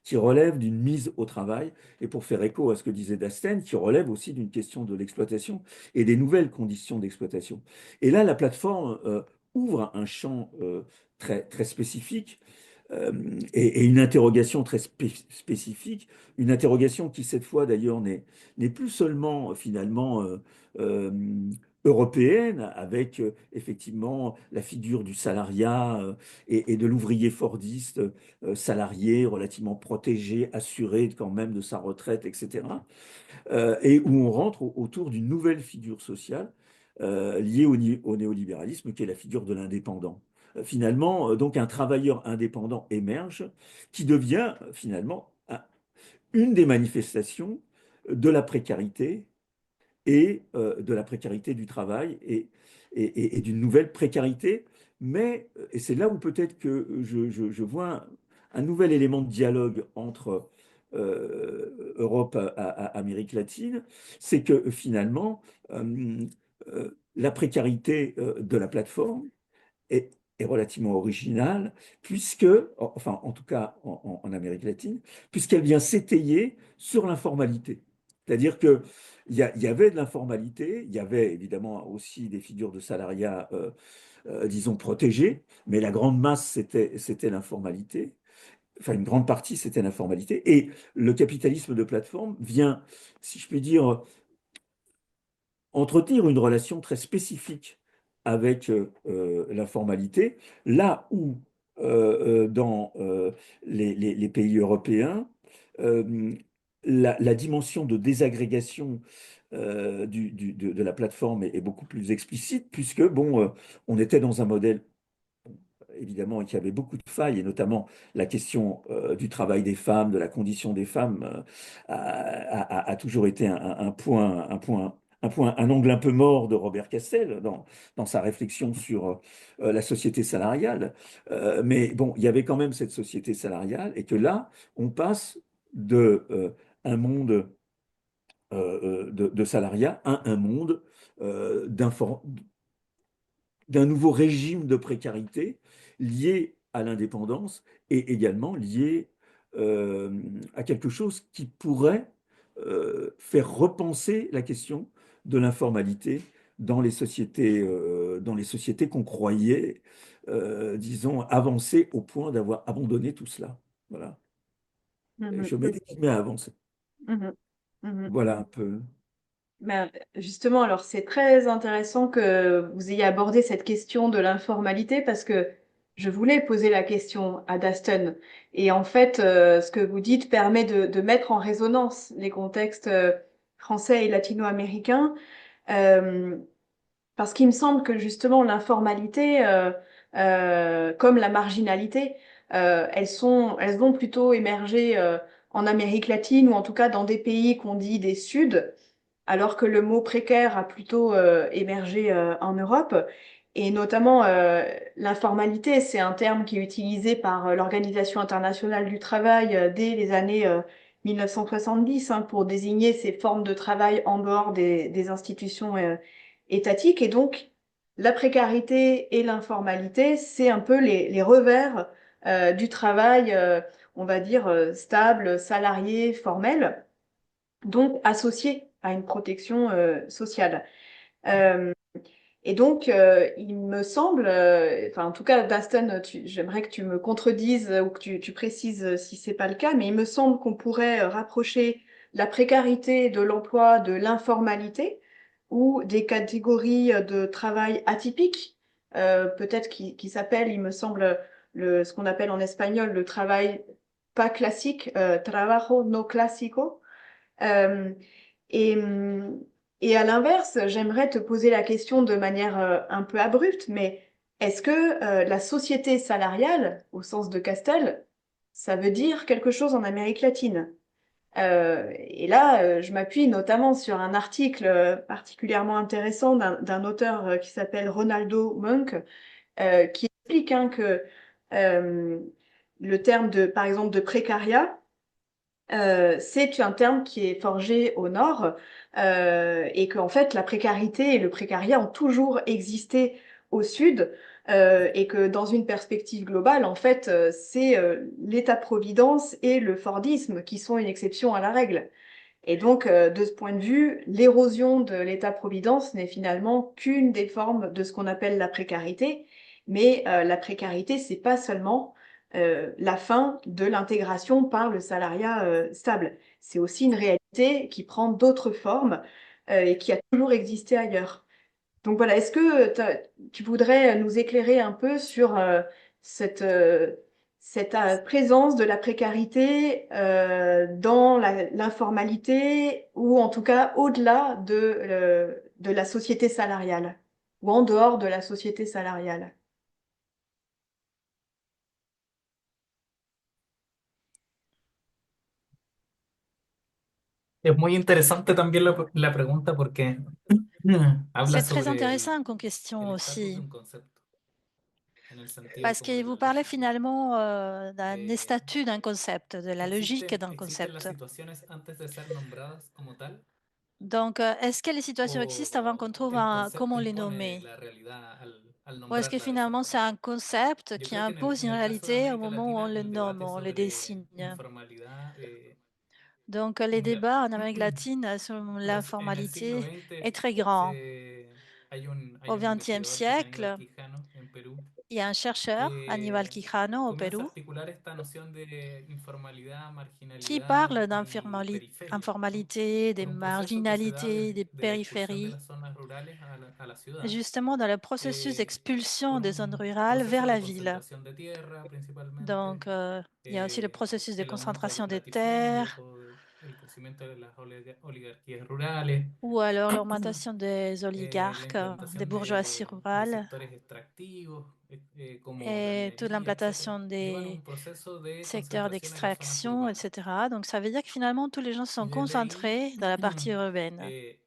qui relève d'une mise au travail, et pour faire écho à ce que disait Dasten, qui relève aussi d'une question de l'exploitation et des nouvelles conditions d'exploitation. Et là, la plateforme ouvre un champ très spécifique et une interrogation très spécifique, une interrogation qui cette fois d'ailleurs n'est plus seulement finalement euh, européenne, avec effectivement la figure du salariat et de l'ouvrier fordiste salarié, relativement protégé, assuré quand même de sa retraite, etc. Et où on rentre autour d'une nouvelle figure sociale liée au néolibéralisme, qui est la figure de l'indépendant. Finalement, donc un travailleur indépendant émerge qui devient finalement une des manifestations de la précarité et de la précarité du travail et d'une nouvelle précarité. Mais, et c'est là où peut-être que je vois un nouvel élément de dialogue entre Europe Amérique latine, c'est que finalement, la précarité de la plateforme est relativement originale, puisque, enfin en tout cas en Amérique latine, puisqu'elle vient s'étayer sur l'informalité. C'est-à-dire que il y avait de l'informalité, il y avait évidemment aussi des figures de salariat, disons, protégées, mais la grande masse, c'était l'informalité. Enfin, une grande partie, c'était l'informalité. Et le capitalisme de plateforme vient, si je puis dire, entretenir une relation très spécifique avec l'informalité, là où dans les pays européens, euh, la dimension de désagrégation de la plateforme est beaucoup plus explicite, puisque bon, on était dans un modèle évidemment, il y avait beaucoup de failles, et notamment la question du travail des femmes, de la condition des femmes, a toujours été un angle un peu mort de Robert Castel dans sa réflexion sur la société salariale. Mais bon, il y avait quand même cette société salariale, et que là, on passe de un monde de salariat à un monde d'un nouveau régime de précarité lié à l'indépendance et également lié à quelque chose qui pourrait faire repenser la question de l'informalité dans les sociétés qu'on croyait, disons, avancées au point d'avoir abandonné tout cela. Voilà. Je Mhm, mets des guillemets à avancer. mhm, mhm. Voilà un peu. Ben, justement, alors c'est très intéressant que vous ayez abordé cette question de l'informalité parce que je voulais poser la question à Daston. Et en fait, ce que vous dites permet de mettre en résonance les contextes français et latino-américains, euh, parce qu'il me semble que justement l'informalité, comme la marginalité, elles vont plutôt émerger en Amérique latine ou en tout cas dans des pays qu'on dit des Suds alors que le mot précaire a plutôt émergé en Europe. Et notamment, l'informalité, c'est un terme qui est utilisé par l'Organisation internationale du travail dès les années 1970 hein, pour désigner ces formes de travail en dehors des institutions étatiques. Et donc, la précarité et l'informalité, c'est un peu les revers du travail, on va dire, stable, salarié, formel donc associé à une protection sociale. Euh, et donc, il me semble, enfin en tout cas, Daston, j'aimerais que tu me contredises ou que tu précises si c'est pas le cas, mais il me semble qu'on pourrait rapprocher la précarité de l'emploi de l'informalité ou des catégories de travail atypiques, peut-être qui s'appelle, il me semble, ce qu'on appelle en espagnol le travail pas classique, trabajo no clásico. Euh, et, et à l'inverse, j'aimerais te poser la question de manière un peu abrupte, mais est-ce que la société salariale, au sens de Castel, ça veut dire quelque chose en Amérique latine? Et là, je m'appuie notamment sur un article particulièrement intéressant d'un auteur qui s'appelle Ronaldo Monk, qui explique hein, que euh, le terme de, par exemple, de précariat, c'est un terme qui est forgé au Nord et qu'en fait la précarité et le précariat ont toujours existé au Sud et que dans une perspective globale, en fait, c'est l'État-providence et le Fordisme qui sont une exception à la règle. Et donc, de ce point de vue, l'érosion de l'État-providence n'est finalement qu'une des formes de ce qu'on appelle la précarité. Mais la précarité, c'est pas seulement la fin de l'intégration par le salariat stable. C'est aussi une réalité qui prend d'autres formes et qui a toujours existé ailleurs. Donc voilà, est-ce que tu voudrais nous éclairer un peu sur cette, cette présence de la précarité dans l'informalité ou en tout cas au-delà de la société salariale ou en dehors de la société salariale? Es muy interesante también la pregunta porque habla C'est très sobre intéressant comme el question estatus de aussi, un concepto, en el sentido parce como que de vous la parlez lógica. finalement des Eh, statuts d'un concept, de la logique d'un existen las concept. situaciones antes de ser nombradas como tal Donc, est-ce que les situations existent avant qu'on o trouve el comment concepto les impone nommer? la realidad al Ou est-ce que nombrarla de esa finalement c'est forma? un concept Yo qui creo que impose en une el caso de réalité au América moment où on Latina, le el nomme, debate on le sobre désigne? informalidad, Donc, les mira, débats en Amérique latine sur en el siglo l'informalité est XX très grand. hay Au un XXe investigador que es Aníbal siècle, Quijano en Perú il y a un chercheur, Aníbal que Quijano, au comienza a Pérou, articular esta noción de informalidad, qui marginalidad parle y periferia, ¿no? d'informalité, des Por un proceso que se da marginalités, des de la expulsión de périphéries, las zonas rurales a la ciudad, justement dans le processus por d'expulsion des zones un rurales vers proceso de la ville. concentración de tierra principalmente, Donc, il y a aussi le processus de el aumento de concentration los des latifundios terres, o el crecimiento de las oligarquías rurales, ou alors l'augmentation des la oligarques, des implantación bourgeoisies de rurales, sectores extractivos como la et toute minería, etcétera, l'implantation llevan a des un proceso de secteurs concentración en las zonas d'extraction, urbanas. etc. Donc, ça veut dire que finalement, tous les gens Y sont desde ahí, concentrés dans la partie urbaine.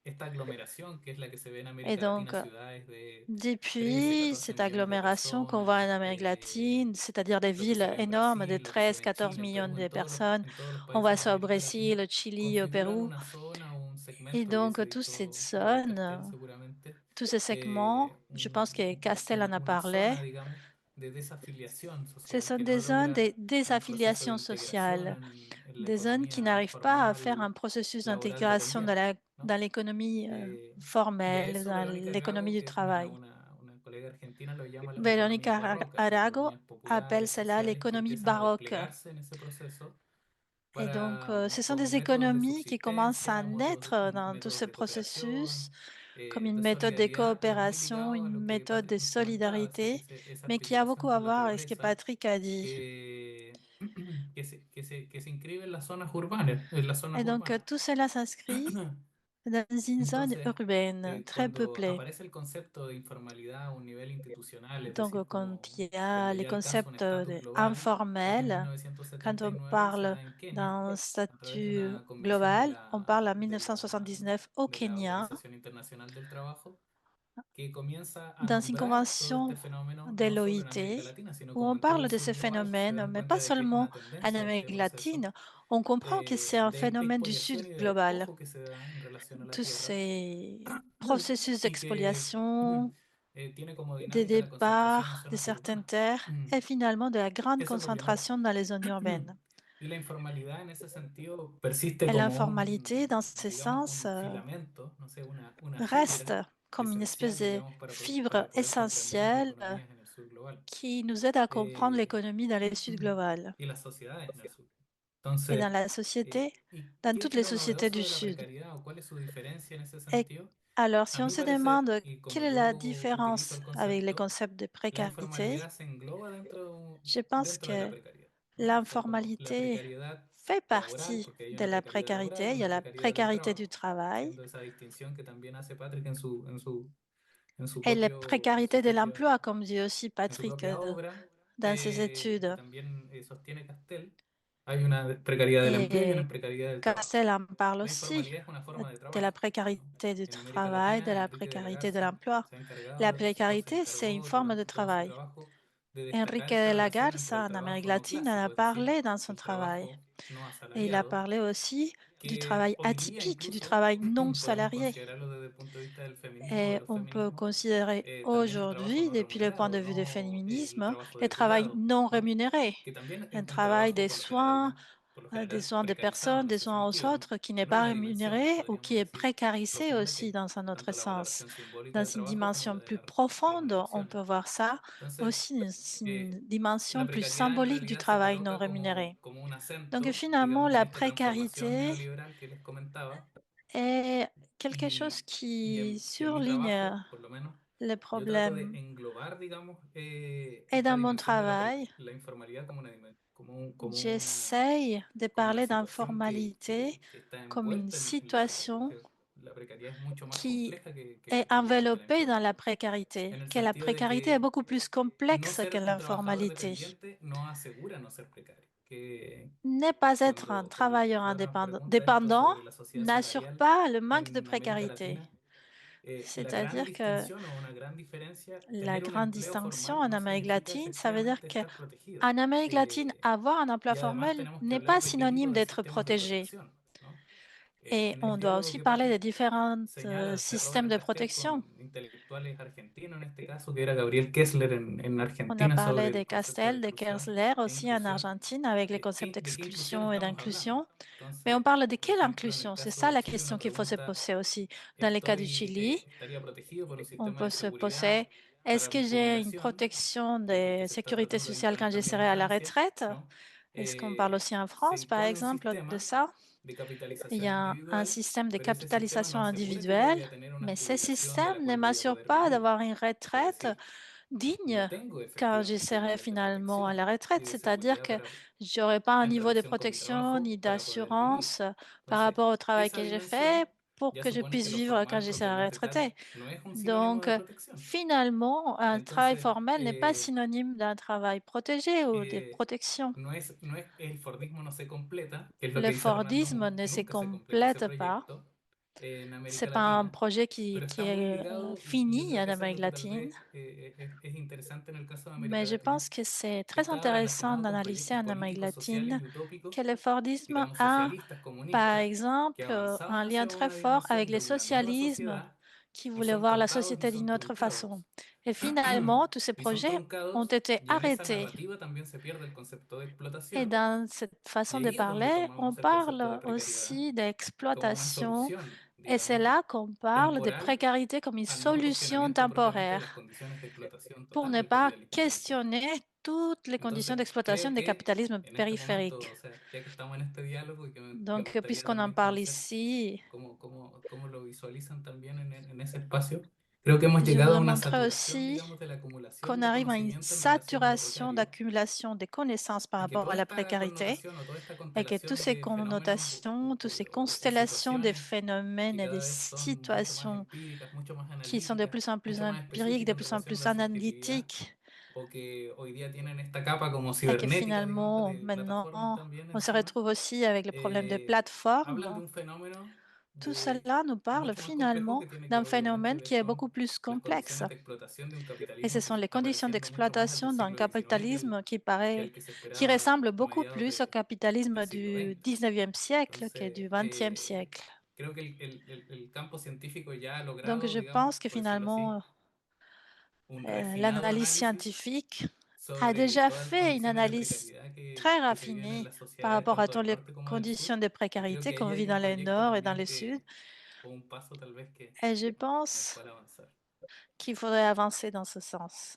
esta aglomeración, que es la que se ve en Et América Latina, donc, ciudades de 13, depuis 14 cette millones de agglomération qu'on voit en personas, Amérique latine, c'est-à-dire des lo que se villes ve en énormes de Brasil, lo que se ve en 13-14 Chile, en millions Perú, de personnes, en todos los on voit países de ça au América Brésil, Latina, au Chili, au configuran Pérou. una zona o un Et segmento, y ese donc, toutes ces dicho lo ve Castel zones, seguramente, tous ces segments, je pense que Castel en a una parlé, zona, digamos, de desafiliación ce social, sont que no des zones de logra un proceso de désaffiliation integración sociale, en la des zones qui economía n'arrivent pas à faire formal, un processus laboral de la d'intégration tierra, dans ¿no? l'économie De formelle, eso, dans Verónica l'économie Rago, du que es travail. una colega argentina, lo llama las Véronique economías barrocas, Arago economías appelle populares, cela sociales, que l'économie empiezan a baroque. desplegarse en ese proceso Et donc, ce sont con des métodos de économies qui commencent à subsistencia, naître dans tout métodos ce de processus, cooperación, comme une de méthode de solidaridad, pero muy coopération, ligado a une lo que méthode de Patrick nos comentaba, solidarité, esa mais qui a beaucoup articulación à con la voir avec ce que pobreza, Patrick a dit. que, que se inscribe en las zonas urbanas, en las zonas Et donc, urbanas. tout cela s'inscrit dans une zone Entonces, urbaine très cuando peuplée. aparece el concepto de informalidad a un nivel institucional, es Donc, decir, quand como il y a cuando les ya alcanza un concepts estatus global, es en informels, quand on 1979 y se parle da en Kenia d'un a través de statut una convención global, on parle en 1979 au de la Kenya, Organización Internacional del Trabajo, que comienza a dans une nombrar todo convention este fenómeno de no solo en l'OIT América Latina, sino où como on en todo parle el de sur ce global, se phénomène, dan mais cuenta pas de que es una seulement en tendencia este Amérique proceso latine. On comprend que c'est un de phénomène du expoliación Sud y de global. despojo que se da en relación a la Tous tierra ces processus y que d'expoliation, tiene como des dinámica la concentración en départs de zonas certaines urbanas. terres et finalement de la grande Eso por primero. concentration dans les zones urbaines. Y la informalidad en ese sentido persiste Et como l'informalité, dans ce digamos, sens, un filamento, no sé, una reste fibra comme une espèce esencial, de digamos, fibre para poder comprender las essentielle economías en el sur global qui nous aide à comprendre eh, l'économie dans les Sud globales y las sociedades en el sur. et dans Entonces, la société, ¿y dans qué es toutes les lo sociétés novedoso du de la Sud. precariedad o cuál es su diferencia en ese Et sentido? alors, A si on mi se parecer, demande y como quelle est la yo utilizo différence el avec les concepto, concepts de la précarité, informalidad se engloba je pense dentro de la que precariedad, ¿no? O sea, como la l'informalité precariedad fait laboral, partie porque hay de una la precariedad laboral précarité. y Il y a una la precariedad del précarité du trabajo, travail haciendo esa distinción que también hace Patrick et la précarité de l'emploi, comme dit aussi en su Patrick propia obra, dans ses que études. también sostiene Castel. Hay una precariedad del empleo y una Et precariedad del trabajo. Castel en parle La aussi informalidad es una forma de de la trabajo, ¿no? précarité du En América travail, de Latina, la Enrique de la précarité de Garza l'emploi. se ha encargado La o se précarité, c'est une encargó forme de durante todo su travail. trabajo de destacar Enrique esta de la relación entre el Garza, en Amérique trabajo no latine, en a clásico, es decir, parlé dans son el travail. trabajo no Et il a asalariado, parlé aussi du que travail hoy día atypique, du incluso travail non podemos salarié. considerarlo desde el punto de vista del feminismo, de Et los on peut feminismos, considérer también el trabajo aujourd'hui, no depuis le point remunerado, de vue du no el féminisme, trabajo le de travail cuidado, non ¿no? rémunéré, Que también es un un travail trabajo des soins, des soins des precarizado personnes, en des ese soins aux sentido, autres, qui n'est en pas una dimensión, rémunéré ou podríamos qui est decir, précarisé profunda, aussi que dans un autre tanto la sens. valoración simbólica Dans del une trabajo como dimension la de plus las profonde, on remuneraciones. peut voir ça Entonces, aussi une la dimension plus precariedad en symbolique du realidad se travail non coloca rémunéré. como un Donc acento, finalement, digamos, en la esta transformación précarité neoliberal que les comentaba, est quelque chose y qui y en mi surligne trabajo, por lo menos, le yo trato de problème. englobar, digamos, Et esta dans mon dimensión de travail, la informalidad como j'essaye de como una parler situación d'informalité que está comme une envuelta en situation la precariedad es mucho más qui compleja est que solamente la enveloppée dans la informalidad. précarité, En el que la sentido de précarité est que beaucoup plus no complexe que ser un trabajador l'informalité. dependiente no asegura no ser precario. Ne pas être un travailleur dépendant n'assure pas le manque de précarité. C'est-à-dire que la grande distinction en Amérique latine, ça veut dire qu'en Amérique latine, avoir un emploi formel n'est pas synonyme d'être protégé. Et on doit aussi parler des différents systèmes de protection. On a parlé des Castel, des Kessler aussi en Argentine avec les concepts d'exclusion et d'inclusion. Mais on parle de quelle inclusion? C'est ça la question qu'il faut se poser aussi. Dans le cas du Chili, on peut se poser, est-ce que j'ai une protection de sécurité sociale quand je serai à la retraite? Est-ce qu'on parle aussi en France, par exemple, de ça? Il y a un système de capitalisation individuelle, mais ce système ne m'assure pas d'avoir une retraite digne quand je serai finalement à la retraite. C'est-à-dire que je n'aurai pas un niveau de protection ni d'assurance par rapport au travail que j'ai fait pour que je puisse vivre quand je serai retraité. Donc, finalement, un travail formel n'est pas synonyme d'un travail protégé ou de protection. Le Fordisme ne se complète pas. Ce n'est pas un projet qui est fini en Amérique latine, mais je pense que c'est très intéressant d'analyser en Amérique latine que le Fordisme a, par exemple, un lien très fort avec le socialisme qui voulait voir la société d'une autre façon. Et finalement, tous ces projets ont été arrêtés. Et dans cette façon de parler, on parle aussi d'exploitation. Et c'est là qu'on parle de précarité comme une solution temporaire pour ne pas questionner toutes les conditions d'exploitation des capitalismes périphériques. Donc, puisqu'on en parle ici, je voudrais montrer aussi qu'on arrive à une saturation d'accumulation des connaissances par rapport à la précarité et que toutes ces connotations, toutes ces constellations des phénomènes et des situations qui sont de plus en plus empiriques, de plus en plus analytiques, et que finalement, maintenant, on se retrouve aussi avec le problème des plateformes. Tout cela nous parle finalement d'un phénomène qui est beaucoup plus complexe. Et ce sont les conditions d'exploitation d'un capitalisme qui ressemble beaucoup plus au capitalisme du 19e siècle que du 20e siècle. Donc, je pense que finalement, l'analyse scientifique a déjà fait une analyse très raffinée par rapport à toutes les conditions de précarité qu'on vit dans le nord et dans le sud. Et je pense qu'il faudrait avancer dans ce sens.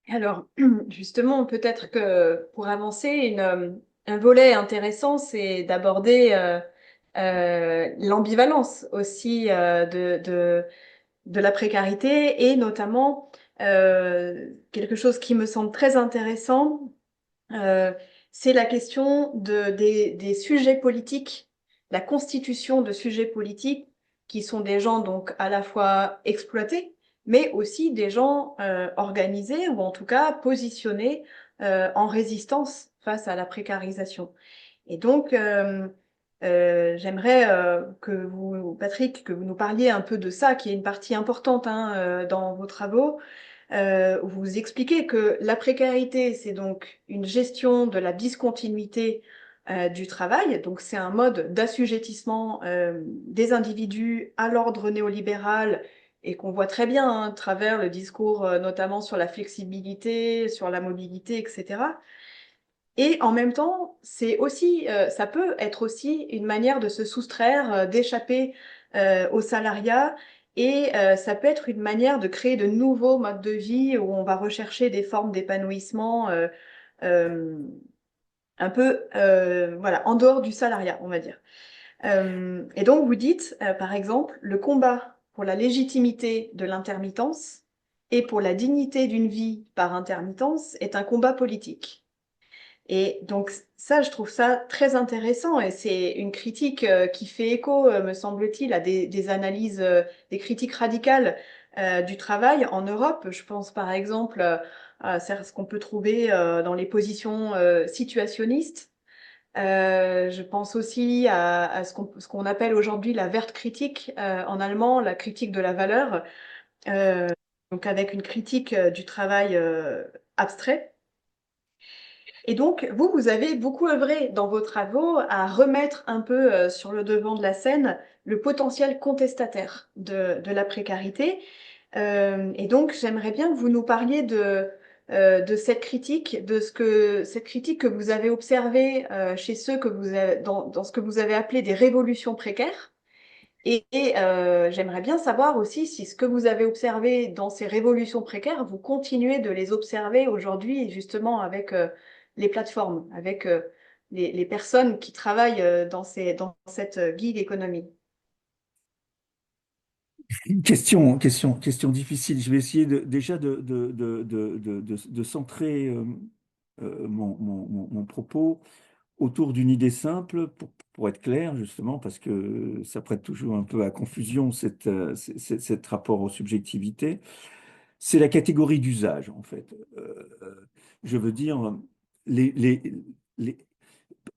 Alors, justement, peut-être que pour avancer, un volet intéressant, c'est d'aborder l'ambivalence aussi de la précarité et notamment quelque chose qui me semble très intéressant, c'est la question des sujets politiques, la constitution de sujets politiques qui sont des gens donc à la fois exploités, mais aussi des gens organisés ou en tout cas positionnés en résistance face à la précarisation. Et donc, j'aimerais que vous, Patrick, que vous nous parliez un peu de ça, qui est une partie importante dans vos travaux. Vous expliquez que la précarité, c'est donc une gestion de la discontinuité du travail. Donc, c'est un mode d'assujettissement des individus à l'ordre néolibéral et qu'on voit très bien à travers le discours notamment sur la flexibilité, sur la mobilité, etc. Et en même temps, c'est aussi, ça peut être aussi une manière de se soustraire, d'échapper au salariat, et ça peut être une manière de créer de nouveaux modes de vie où on va rechercher des formes d'épanouissement euh, un peu, voilà, en dehors du salariat, on va dire. Et donc vous dites, par exemple, le combat pour la légitimité de l'intermittence et pour la dignité d'une vie par intermittence est un combat politique. Et donc ça, je trouve ça très intéressant et c'est une critique qui fait écho, me semble-t-il, à des analyses, des critiques radicales du travail en Europe. Je pense par exemple à ce qu'on peut trouver dans les positions situationnistes. Je pense aussi à ce qu'on appelle aujourd'hui la Wertkritik, en allemand, la critique de la valeur, euh, donc avec une critique du travail abstrait. Et donc, vous avez beaucoup œuvré dans vos travaux à remettre un peu sur le devant de la scène le potentiel contestataire de la précarité. Et donc, j'aimerais bien que vous nous parliez de cette critique, cette critique que vous avez observée chez ceux que vous avez, dans ce que vous avez appelé des révolutions précaires. Et j'aimerais bien savoir aussi si ce que vous avez observé dans ces révolutions précaires, vous continuez de les observer aujourd'hui, justement avec les plateformes, avec les personnes qui travaillent dans cette gig économie. Une question difficile. Je vais essayer déjà de centrer mon propos autour d'une idée simple, pour être clair, justement, parce que ça prête toujours un peu à confusion, cet rapport aux subjectivités. C'est la catégorie d'usage, en fait. Je veux dire, les, les, les,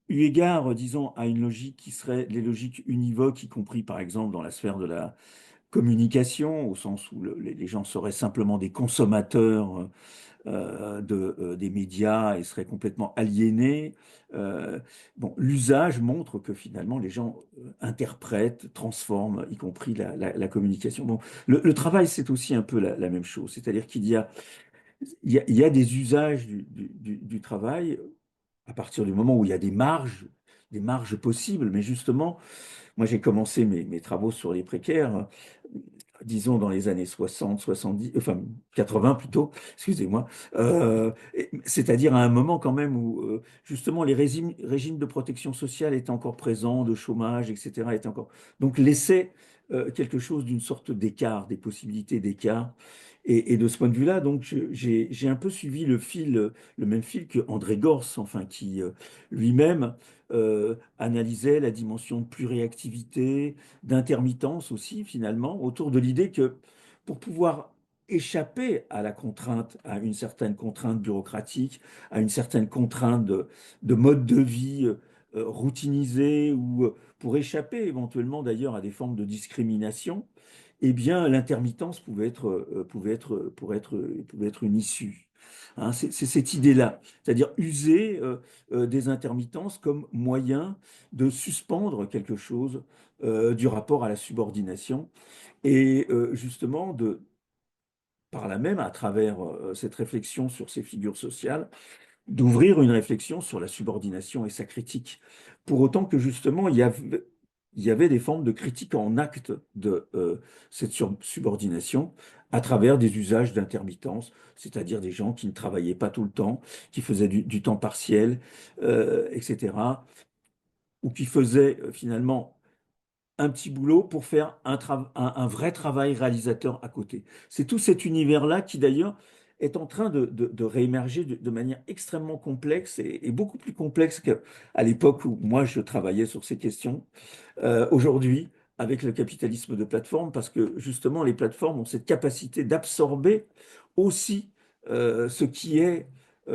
eu égard, disons, à une logique qui serait les logiques univoques, y compris, par exemple, dans la sphère de la communication, au sens où les gens seraient simplement des consommateurs des médias et seraient complètement aliénés. Bon, l'usage montre que finalement les gens interprètent, transforment, y compris la communication. Bon, le travail, c'est aussi un peu la même chose, c'est-à-dire il y a des usages du travail à partir du moment où il y a des marges possibles, mais justement, moi, j'ai commencé mes travaux sur les précaires, disons dans les années 60, 70, enfin 80 plutôt, excusez-moi, c'est-à-dire à un moment quand même où justement les régimes de protection sociale étaient encore présents, de chômage, etc. étaient encore... Donc laissaient quelque chose d'une sorte d'écart, des possibilités d'écart. Et de ce point de vue-là, donc j'ai un peu suivi le même fil que André Gors, enfin qui lui-même analysait la dimension de pluriactivité, d'intermittence aussi, finalement, autour de l'idée que pour pouvoir échapper à la contrainte, à une certaine contrainte bureaucratique, à une certaine contrainte de mode de vie routinisé, ou pour échapper éventuellement d'ailleurs à des formes de discrimination, eh bien l'intermittence pouvait être une issue. Hein, c'est cette idée-là, c'est-à-dire user des intermittences comme moyen de suspendre quelque chose du rapport à la subordination et justement par là même, à travers cette réflexion sur ces figures sociales, d'ouvrir une réflexion sur la subordination et sa critique. Pour autant que justement, il y avait des formes de critique en acte de cette subordination à travers des usages d'intermittence, c'est-à-dire des gens qui ne travaillaient pas tout le temps, qui faisaient du temps partiel, etc., ou qui faisaient finalement un petit boulot pour faire un vrai travail réalisateur à côté. C'est tout cet univers-là qui d'ailleurs est en train de réémerger de manière extrêmement complexe et beaucoup plus complexe qu'à l'époque où moi je travaillais sur ces questions. Aujourd'hui, avec le capitalisme de plateforme, parce que justement les plateformes ont cette capacité d'absorber aussi ce qui est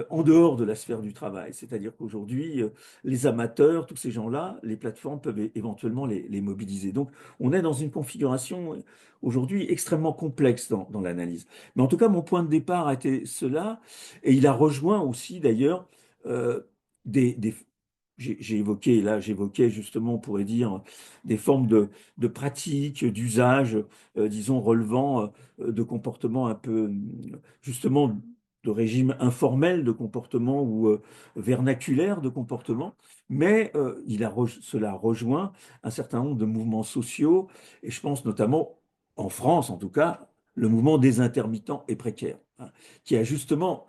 en dehors de la sphère du travail. C'est-à-dire qu'aujourd'hui, les amateurs, tous ces gens-là, les plateformes peuvent éventuellement les mobiliser. Donc, on est dans une configuration aujourd'hui extrêmement complexe dans l'analyse. Mais en tout cas, mon point de départ a été cela, et il a rejoint aussi d'ailleurs euh, des j'évoquais justement, on pourrait dire, des formes de pratiques, d'usages, disons, relevant de comportements un peu, justement, de régime informel de comportement ou vernaculaire de comportement, mais cela rejoint un certain nombre de mouvements sociaux, et je pense notamment, en France en tout cas, le mouvement des intermittents et précaires, hein, qui a justement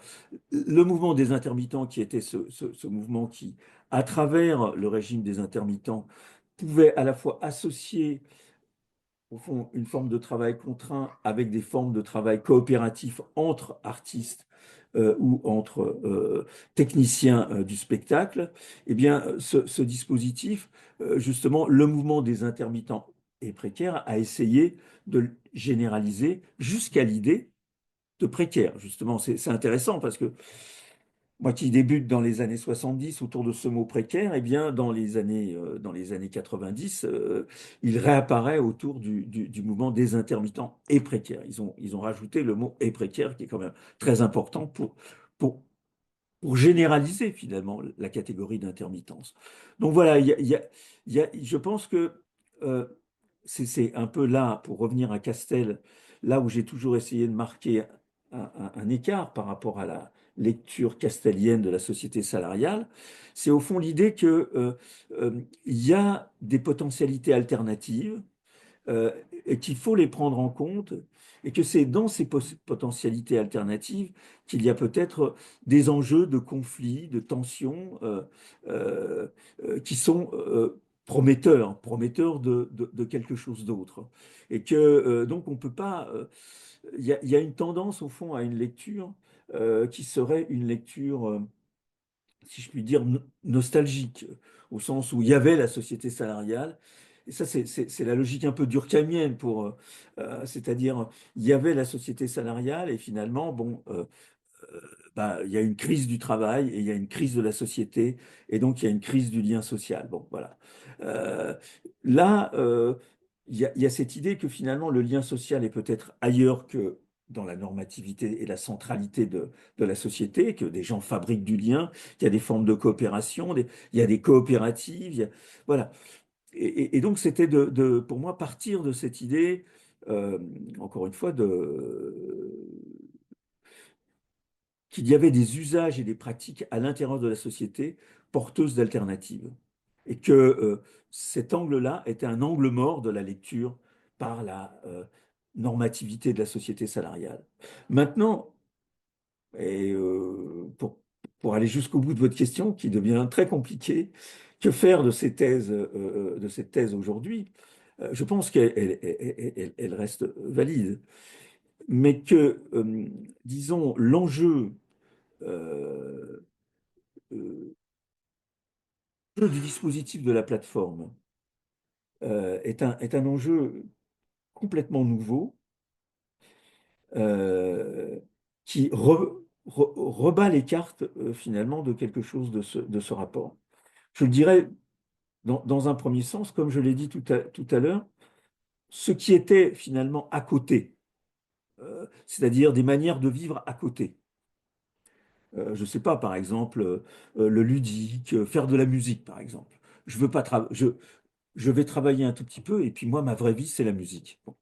le mouvement des intermittents, qui était ce mouvement qui, à travers le régime des intermittents, pouvait à la fois associer au fond une forme de travail contraint avec des formes de travail coopératif entre artistes ou entre techniciens du spectacle. Eh bien, ce dispositif, justement, le mouvement des intermittents et précaire a essayé de le généraliser jusqu'à l'idée de précaire. Justement, c'est intéressant parce que moi qui débute dans les années 70 autour de ce mot précaire, eh bien, dans les années 90, il réapparaît autour du mouvement des intermittents et précaires. Ils ont rajouté le mot et précaire qui est quand même très important pour, pour généraliser finalement la catégorie d'intermittence. Donc voilà, je pense que euh, c'est un peu là, pour revenir à Castel, là où j'ai toujours essayé de marquer un écart par rapport à la lecture castelienne de la société salariale, c'est au fond l'idée que il y a des potentialités alternatives euh, et qu'il faut les prendre en compte et que c'est dans ces potentialités alternatives qu'il y a peut-être des enjeux de conflits, de tensions qui sont prometteurs de quelque chose d'autre. Et que donc on peut pas. Il y a une tendance au fond à une lecture qui serait une lecture si je puis dire, nostalgique, au sens où il y avait la société salariale. Et ça, c'est la logique un peu durkheimienne c'est-à-dire, il y avait la société salariale et finalement, bon, bah, il y a une crise du travail et il y a une crise de la société et donc il y a une crise du lien social. Bon, voilà. Euh, là, il y a cette idée que finalement le lien social est peut-être ailleurs que dans la normativité et la centralité de la société, que des gens fabriquent du lien, qu'il y a des formes de coopération, il y a des coopératives, voilà. Et donc c'était pour moi partir de cette idée, euh, encore une fois, qu'il y avait des usages et des pratiques à l'intérieur de la société porteuses d'alternatives. Et que cet angle-là était un angle mort de la lecture par la normativité de la société salariale. Maintenant, et pour aller jusqu'au bout de votre question, qui devient très compliquée, que faire de cette thèse aujourd'hui? Je pense qu'elle reste valide, mais que, disons, l'enjeu euh, euh, du dispositif de la plateforme est un enjeu complètement nouveau euh, qui rebat les cartes finalement de quelque chose de ce rapport. Je le dirais dans un premier sens, comme je l'ai dit tout à l'heure, ce qui était finalement à côté, c'est-à-dire des manières de vivre à côté. Je ne sais pas, par exemple, le ludique, faire de la musique, par exemple. Je veux pas je vais travailler un tout petit peu et puis moi, ma vraie vie, c'est la musique. Bon.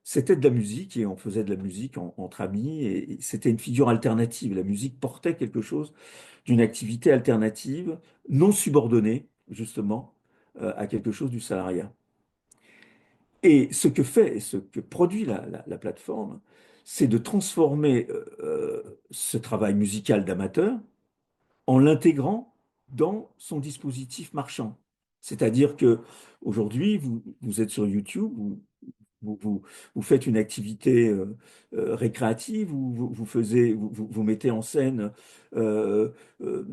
C'était de la musique et on faisait de la musique entre amis et c'était une figure alternative. La musique portait quelque chose d'une activité alternative, non subordonnée, justement, à quelque chose du salariat. Et ce que fait et ce que produit la plateforme, c'est de transformer ce travail musical d'amateur en l'intégrant dans son dispositif marchand. C'est-à-dire que aujourd'hui, vous êtes sur YouTube, vous, vous- vous faites une activité récréative, vous mettez en scène euh, euh,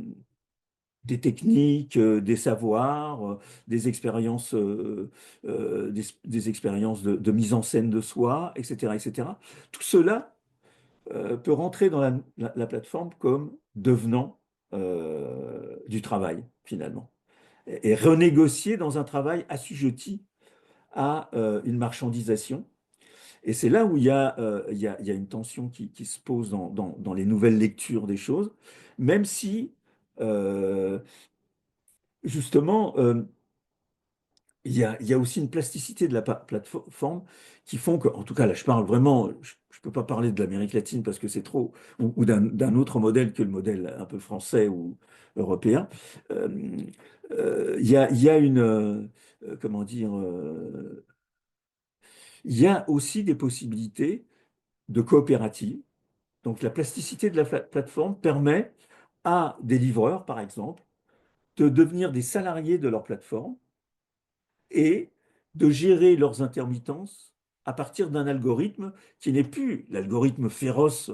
des techniques, des savoirs, des expériences de mise en scène de soi, etc., etc. Tout cela peut rentrer dans la plateforme comme devenant du travail, finalement, et renégocier dans un travail assujetti à une marchandisation. Et c'est là où il y a une tension qui se pose dans les nouvelles lectures des choses, même si, euh, justement, il y a aussi une plasticité de la plateforme qui font que, en tout cas là je parle vraiment, je ne peux pas parler de l'Amérique latine parce que c'est trop, ou d'un autre modèle que le modèle un peu français ou européen. Euh, il y a comment dire, il y a aussi des possibilités de coopérative. Donc la plasticité de la plateforme permet à des livreurs, par exemple, de devenir des salariés de leur plateforme et de gérer leurs intermittences à partir d'un algorithme qui n'est plus l'algorithme féroce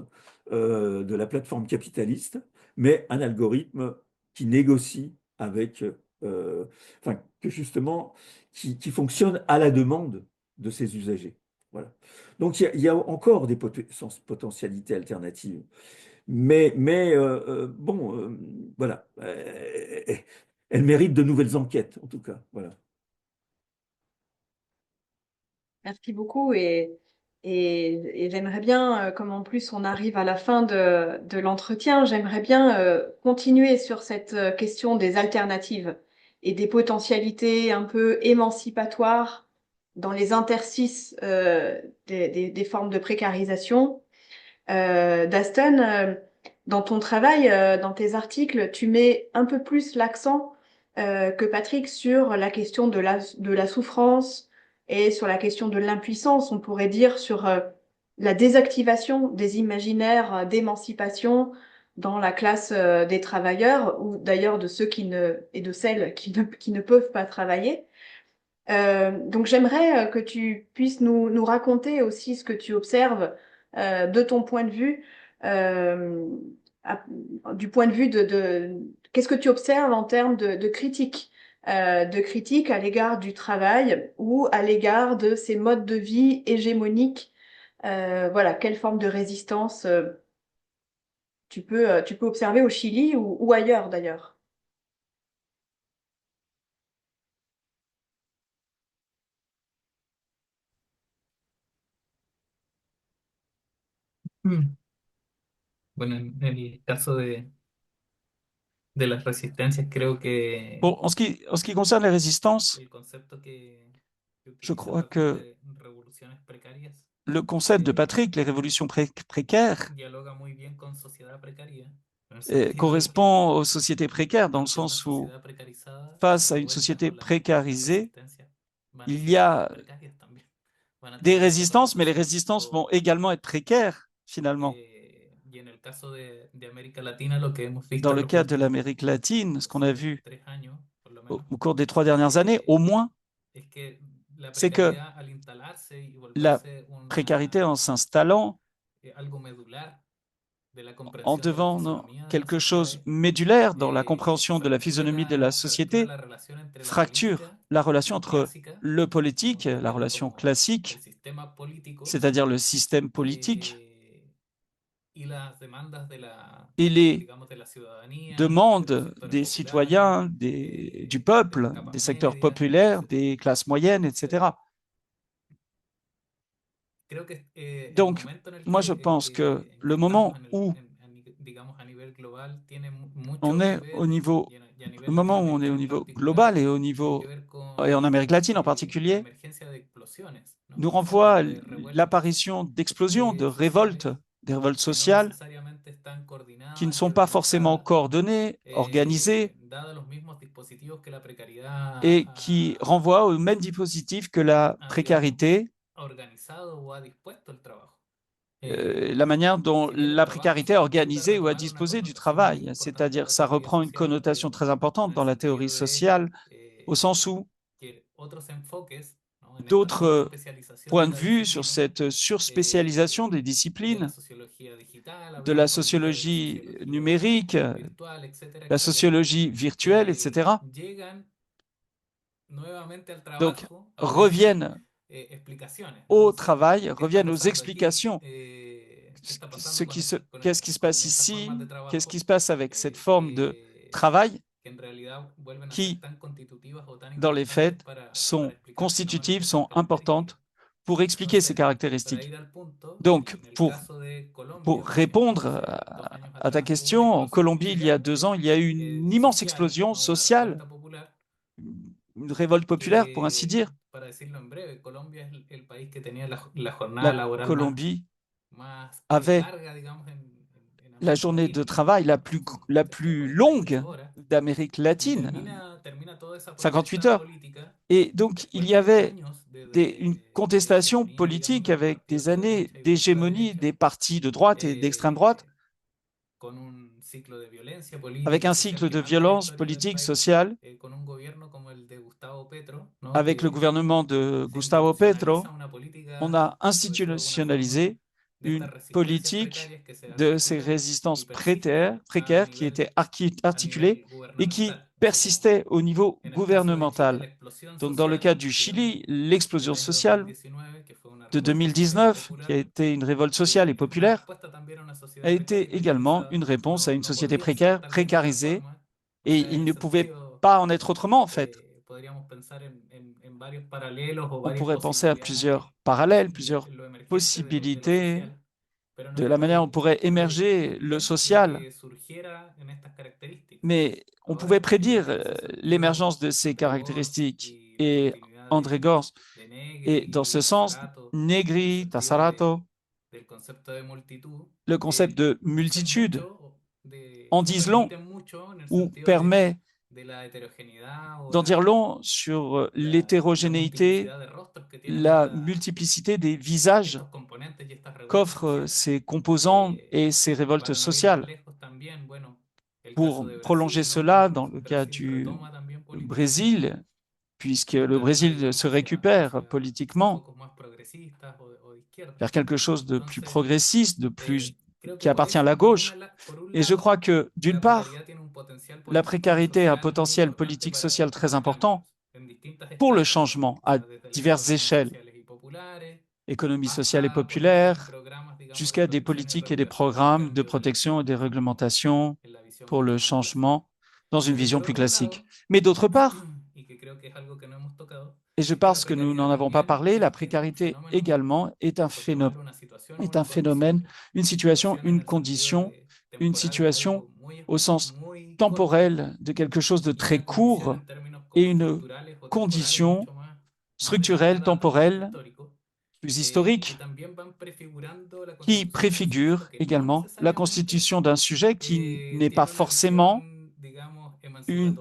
de la plateforme capitaliste, mais un algorithme qui négocie avec enfin, que justement, qui fonctionne à la demande de ses usagers. Voilà. Donc il y a encore des potentialités alternatives. Mais bon, voilà. Elle mérite de nouvelles enquêtes, en tout cas. Voilà. Merci beaucoup et j'aimerais bien, comme en plus on arrive à la fin de l'entretien, j'aimerais bien continuer sur cette question des alternatives et des potentialités un peu émancipatoires dans les interstices des formes de précarisation. Daston, dans ton travail, dans tes articles, tu mets un peu plus l'accent que Patrick sur la question de la souffrance et sur la question de l'impuissance, on pourrait dire, sur la désactivation des imaginaires d'émancipation dans la classe des travailleurs ou d'ailleurs de ceux et de celles qui ne peuvent pas travailler. Donc j'aimerais que tu puisses nous raconter aussi ce que tu observes de ton point de vue, euh, à- du point de vue qu'est-ce que tu observes en termes de critique à l'égard du travail ou à l'égard de ces modes de vie hégémoniques. Voilà, quelle forme de résistance tu peux observer au Chili ou ailleurs d'ailleurs. Mm. Bueno, en el caso de las resistencias, creo Bon, que en ce qui concerne les résistances, el concepto que je utiliza crois Patrick que de revoluciones precarias le concept de Patrick, les révolutions précaires, dialoga muy bien con sociedad precaria, en el sentido de que correspond aux sociétés précaires dans le ante una sens où, sociedad precarizada, face las à une revueltas société o las précarisée, resistencias van a il ser y a precarias también, van a des tener esa résistances, mais les connotación. résistances vont également être précaires, finalement. Y en el caso de América Latina, lo que hemos visto Dans en le los cas de últimos l'Amérique latine, ce qu'on a vu 3 años, por lo menos, au cours des 3 dernières années, au eh, moins, es que la c'est que precariedad al instalarse y la volverse précarité, en s'installant, algo medular de la en comprensión de la devenant fisonomía de las quelque chose sociedades, médulaire dans la compréhension de la physionomie de la fractura société, la relación entre la fracture política la relation entre clásica, le ¿no? politique, la Entendido relation como el classique, sistema político, c'est-à-dire le système politique, eh, y las demandas et les digamos, de la ciudadanía, de los demandes sectores des populares, citoyens, du de las peuple, capas des secteurs medias, populaires, etcétera, des classes moyennes, etcétera. etc. Creo que el Donc, momento en moi, je pense que le moment où digamos, a nivel global tiene on mucho que est au ver, niveau, y a le nivel moment où on est latinoamericano au en niveau particular, global et au tiene que niveau, ver et en con Amérique latine en la particulier, emergencia de explosiones, ¿no? nous O renvoie de revueltas l'apparition d'explosions, de révoltes, sociales des révoltes que no sociales necesariamente están qui ne coordinadas y sont pas forcément organizadas, coordonnées, organisées, dadas los mismos dispositivos que la precariedad et qui renvoient au même dispositif que la digamos, précarité, ha organizado o ha dispuesto el trabajo. la manière dont Si bien el la trabajo précarité a resulta organisé ou a retomar una disposé du connotación muy travail. importante en C'est-à-dire, la ça teoría reprend une social, connotation très en importante el dans la théorie sentido de sociale, au sens où que otros enfoques, ¿no? En esta d'autres sobreespecialización points de de la vue sur disciplina, cette surspécialisation des de la disciplines, sociología digital, de la hablamos hoy día de la sociologie sociología numérique, virtual, etcétera, la etcétera, sociologie virtuelle, etc. llegan nuevamente al Donc, trabajo a ofrecer reviennent explicaciones, ¿no? au O sea, travail, ¿qué está reviennent aux pasando aquí? explications. ¿Qué está pasando Qu'est-ce qui se passe con estas formas ici? de Qu'est-ce qui trabajo se passe avec cette forme de travail que en realidad vuelven a ser qui, tan constitutivas o tan dans les importantes faits, para sont explicar fenómenos constitutives, de estas sont importantes características? pour expliquer ces Entonces, para caractéristiques. ir al punto, Donc, en el caso de Colombia, pour por ejemplo, répondre hace 2 años à ta atrás hubo una question, en explosión Colombie, il y a 2 ans, il y a eu une immense social, explosion ¿no? Una sociale, revuelta popular une révolte populaire, pour ainsi dire. para decirlo en breve, Colombia es el país que tenía la jornada La laboral Colombie más avait larga, digamos, en la América journée de Latina, travail la cerca de plus 48 longue horas, d'Amérique y latine, termina toda esa 58 protesta heures. política Et donc, il después y de avait años une de contestation hegemonía, digamos, politique de los avec partidos des de années derecha y de d'hégémonie ultraderecha, des partis de droite et d'extrême droite, con un ciclo de violencia avec política y un social cycle que de marca la violence historia del politique, país, sociale, con un gobierno como el de Gustavo Petro, ¿no? avec le gouvernement de Se Gustavo Petro. institucionaliza una On política, a por decirlo de alguna forma, institutionnalisé de une estas resistencias politique precarias que se de ces articulan résistances y persisten précaires qui nivel, étaient a articulées nivel et qui gubernamental. persistait au niveau gouvernemental. Donc, dans le cas du Chili, l'explosion sociale de 2019, qui a été une révolte sociale et populaire, a été également une réponse à une société précaire, précarisée, et il ne pouvait pas en être autrement, en fait. On pourrait penser à plusieurs parallèles, plusieurs possibilités de la manière dont pourrait émerger le social, mais on pouvait prédire l'émergence de ces caractéristiques. Et André Gorz, et dans ce sens, Negri, Tassarato, le concept de multitude en disent long ou permet d'en dire long sur l'hétérogénéité, la multiplicité des visages qu'offrent ces composants et ces révoltes sociales. Pour prolonger cela, dans le cas du Brésil, puisque le Brésil se récupère politiquement vers quelque chose de plus progressiste, de plus qui appartient à la gauche. Et je crois que, d'une part, la précarité a un potentiel politique social très important pour le changement à diverses échelles, économie sociale et populaire, jusqu'à des politiques et des programmes de protection et des réglementations pour le changement dans une vision plus classique. Mais d'autre part, et je pense que nous n'en avons pas parlé, la précarité également est un phénomène, une situation, une condition, une situation au sens temporel de quelque chose de très court et une condition structurelle, temporelle, plus historique, qui préfigure également la constitution d'un sujet qui n'est pas forcément une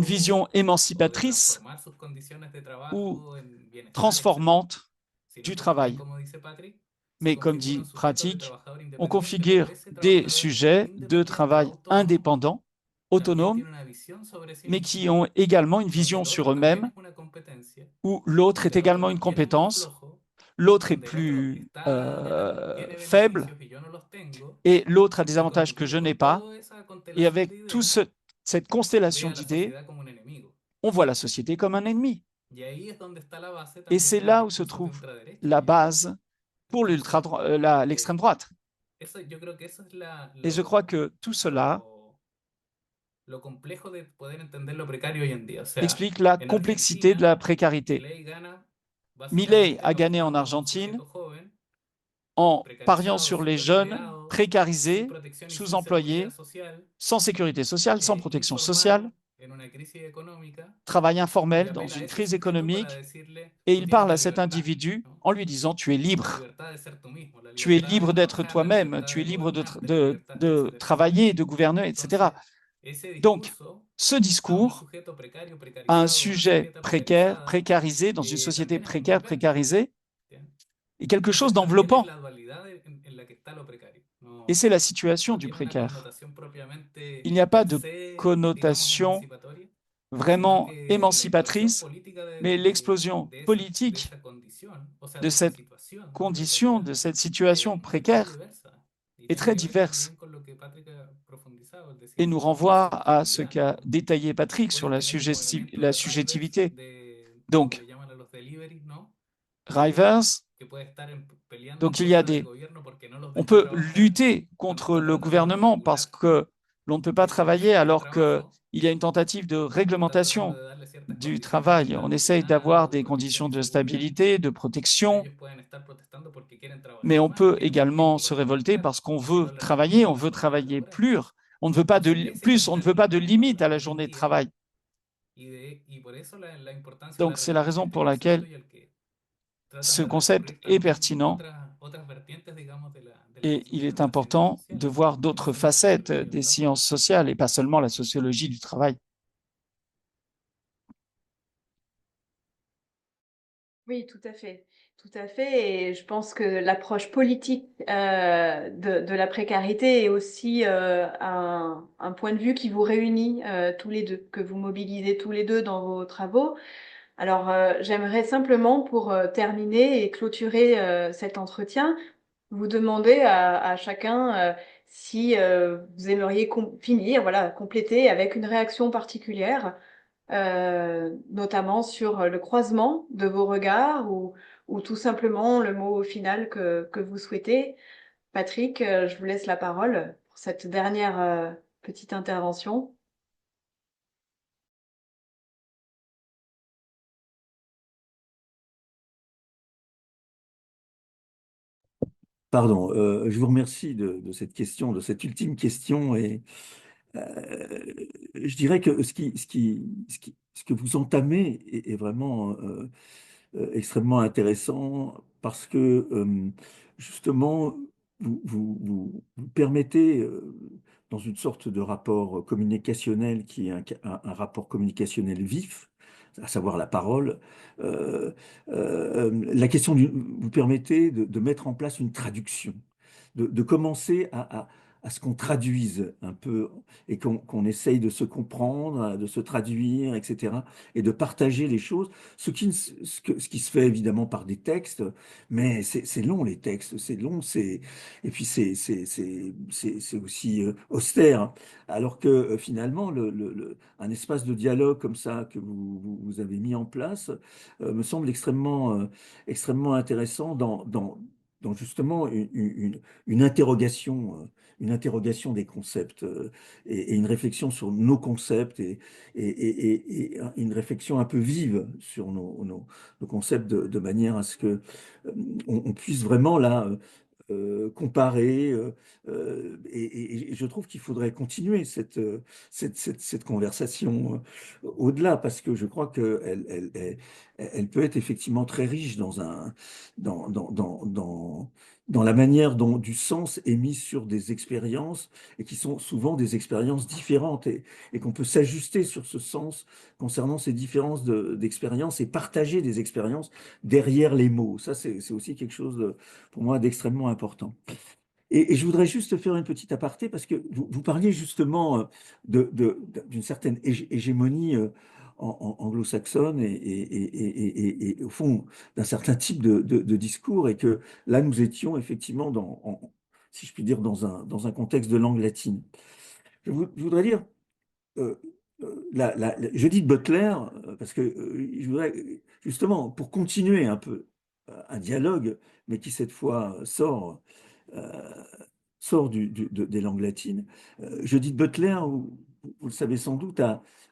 vision émancipatrice ou transformante du travail. Mais comme dit Pratique, on configure des sujets de travail indépendants, autonomes, mais qui ont également une vision sur eux-mêmes, où l'autre est également une compétence, l'autre est plus faible, et l'autre a des avantages que je n'ai pas. Et avec cette constellation d'idées, on voit la société comme un ennemi. Et c'est là où se trouve la base pour l'extrême droite. Et je crois que tout cela explique la complexité de la précarité. Milei a gagné en Argentine en pariant sur les jeunes précarisés, sous-employés, sans sécurité sociale, sans protection sociale, travail informel dans une crise économique, et il parle à cet individu en lui disant « tu es libre ». Tu es libre d'être toi-même, tu es libre de travailler, de gouverner, etc. Donc, ce discours a un sujet précaire, précarisé, dans une société précaire, précarisée, est quelque chose d'enveloppant. Et c'est la situation du précaire. Il n'y a pas de connotation vraiment émancipatrice, mais l'explosion politique de cette condition, de cette situation précaire est très diverse et nous renvoie à ce qu'a détaillé Patrick sur la subjectivité. Donc, Rivers, donc on peut lutter contre le gouvernement parce que l'on ne peut pas travailler alors qu'il y a une tentative de réglementation du travail. On essaye d'avoir des conditions de stabilité, de protection, mais on peut également se révolter parce qu'on veut travailler plus. On ne veut pas de limite à la journée de travail. Donc, c'est la raison pour laquelle ce concept est pertinent et il est important de voir d'autres facettes des sciences sociales et pas seulement la sociologie du travail. Oui, tout à fait. Tout à fait. Et je pense que l'approche politique de la précarité est aussi un point de vue qui vous réunit tous les deux, que vous mobilisez tous les deux dans vos travaux. Alors, j'aimerais simplement, pour terminer et clôturer cet entretien, vous demander à chacun si vous aimeriez finir, voilà, compléter avec une réaction particulière, notamment sur le croisement de vos regards ou tout simplement le mot final que vous souhaitez. Patrick, je vous laisse la parole pour cette dernière petite intervention. Pardon, je vous remercie de cette question, de cette ultime question. Et je dirais que ce que vous entamez est vraiment extrêmement intéressant parce que justement, vous permettez, dans une sorte de rapport communicationnel qui est un rapport communicationnel vif, à savoir la parole, euh, la question vous permettez de mettre en place une traduction, de commencer à ce qu'on traduise un peu et qu'on essaye de se comprendre, de se traduire, etc., et de partager les choses. Ce qui se fait évidemment par des textes, mais c'est long les textes, c'est long, et puis c'est aussi austère. Alors que finalement, un espace de dialogue comme ça que vous avez mis en place me semble extrêmement intéressant dans justement une interrogation des concepts et une réflexion sur nos concepts et une réflexion un peu vive sur nos concepts de manière à ce que on puisse vraiment là comparer et je trouve qu'il faudrait continuer cette conversation au-delà parce que je crois elle peut être effectivement très riche dans, dans, dans, dans, dans la manière dont du sens est mis sur des expériences et qui sont souvent des expériences différentes et qu'on peut s'ajuster sur ce sens concernant ces différences d'expériences et partager des expériences derrière les mots. Ça, c'est aussi quelque chose pour moi d'extrêmement important. Et je voudrais juste faire une petite aparté parce que vous parliez justement d'une certaine hégémonie anglo-saxonne et au fond d'un certain type de discours et que là nous étions effectivement si je puis dire, dans un contexte de langue latine. Je voudrais dire, euh, Judith Butler, parce que je voudrais justement, pour continuer un peu un dialogue, mais qui cette fois euh, sort des langues latines. Judith Butler, vous le savez sans doute,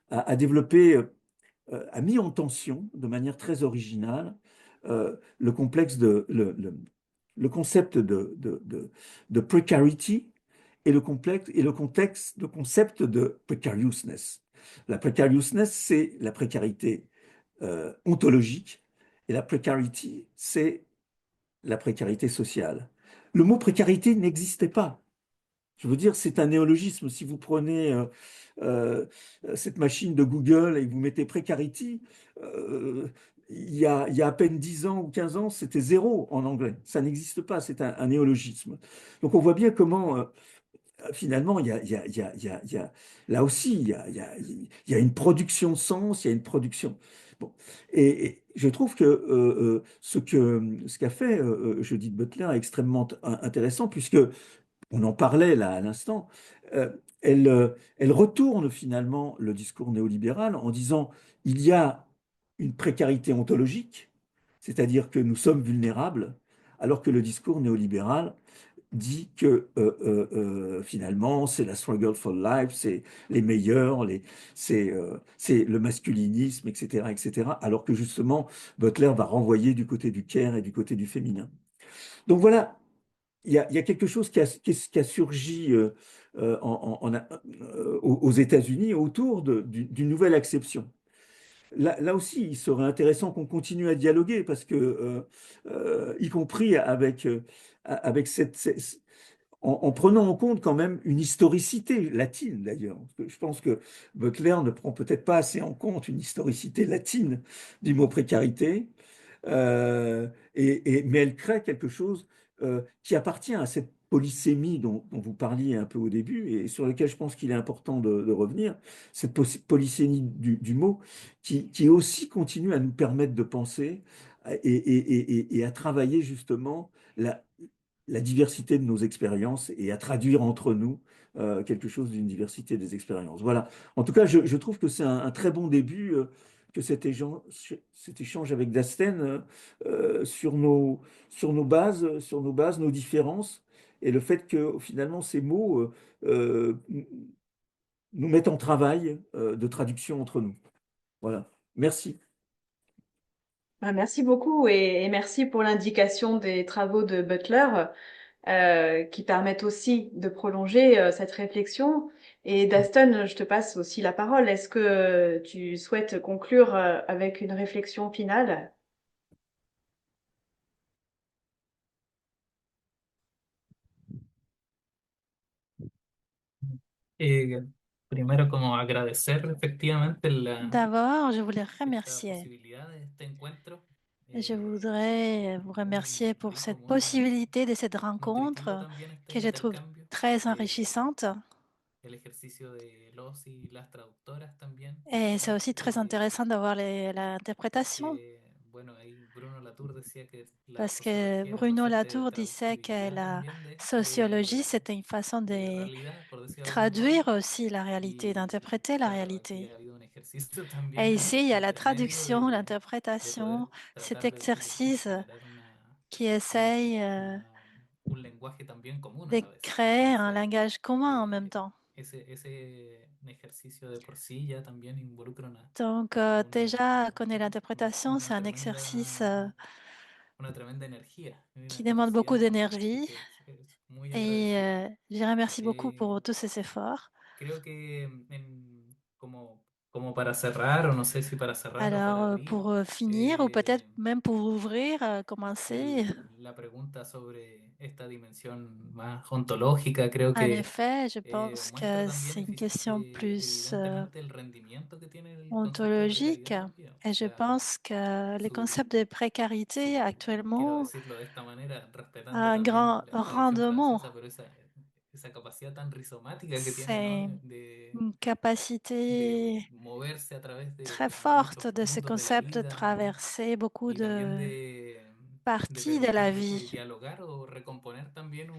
a développé, a mis en tension de manière très originale le complexe le concept de precarity et le concept de precariousness. La precariousness, c'est la précarité ontologique et la precarity, c'est la précarité sociale. Le mot précarité n'existait pas. Je veux dire, c'est un néologisme. Si vous prenez euh, cette machine de Google et que vous mettez precarity, euh, il y a à peine 10 ans ou 15 ans, c'était zéro en anglais. Ça n'existe pas, c'est un néologisme. Donc on voit bien comment, finalement, là aussi, il y a une production de sens, il y a une production. Bon. Et je trouve que ce qu'a fait Judith Butler est extrêmement intéressant, puisque on en parlait là à l'instant, euh, elle retourne finalement le discours néolibéral en disant il y a une précarité ontologique, c'est-à-dire que nous sommes vulnérables, alors que le discours néolibéral dit que finalement c'est la struggle for life, c'est les meilleurs, c'est le masculinisme, etc., etc., alors que justement Butler va renvoyer du côté du care et du côté du féminin. Donc voilà, il y a quelque chose qui a surgi aux États-Unis autour d'une nouvelle acception. Là aussi, il serait intéressant qu'on continue à dialoguer parce que, y compris avec en prenant en compte quand même une historicité latine d'ailleurs. Je pense que Butler ne prend peut-être pas assez en compte une historicité latine du mot précarité. Mais elle crée quelque chose qui appartient à cette polysémie dont vous parliez un peu au début et sur lequel je pense qu'il est important de revenir, cette polysémie du mot qui aussi continue à nous permettre de penser et à travailler justement la diversité de nos expériences et à traduire entre nous quelque chose d'une diversité des expériences. Voilà. En tout cas, je trouve que c'est un très bon début, que cet échange avec Dasten sur sur nos bases, nos différences, et le fait que finalement ces mots nous mettent en travail de traduction entre nous. Voilà. Merci. Merci beaucoup et merci pour l'indication des travaux de Butler qui permettent aussi de prolonger cette réflexion. Et Daston, je te passe aussi la parole. Est-ce que tu souhaites conclure avec une réflexion finale? Primero, como agradecer efectivamente D'abord, je voulais esta remercier. posibilidad de este encuentro. Je voudrais vous remercier pour cette possibilité de cette rencontre Nutritiva también este que je trouve intercambio. très enrichissante. El ejercicio de los y las traductoras también. Et c'est aussi très intéressant d'avoir l'interprétation. Porque, bueno, ahí Bruno Latour decía que la Parce que sociología era una Bruno suerte de Latour disait que traductibilidad la también sociologie, c'était une façon de de realidad, por decirlo de alguna forma. traduire aussi la réalité, d'interpréter la Claro, aquí réalité. ha habido un ejercicio también Et ici, il y a la intermedio traduction, de poder l'interprétation, cet tratar de exercice generar qui essaye un lenguaje también común a de la vez. créer un Entonces, langage commun en même temps. ese ejercicio de por sí ya también involucra Donc, déjà, connaître l'interprétation, c'est un exercice una tremenda energía y una qui demande beaucoup capacidad d'énergie. que es muy Et agradecible. je remercie beaucoup Eh, pour tous ces efforts. Creo que como para cerrar, o no sé si para cerrar o para Alors, abrir, pour finir, ou peut-être même pour ouvrir, commencer, la pregunta sobre esta dimensión más ontológica, creo en que effet, je pense muestra que también c'est une question plus evidentemente el rendimiento que tiene el concepto de ontologique. precariedad hoy día. O Et je sea, pense que les su, concepts de précarité quiero actuellement decirlo de esta manera, a respetando un también grand la tradición rendement. francesa, pero esa capacidad tan rizomática que tiene, ¿no? C'est une De capacité moverse a través très de muchos forte de ce mundos de la concept de vida traverser beaucoup y también de de parties de la permitir vie. dialogar o recomponer también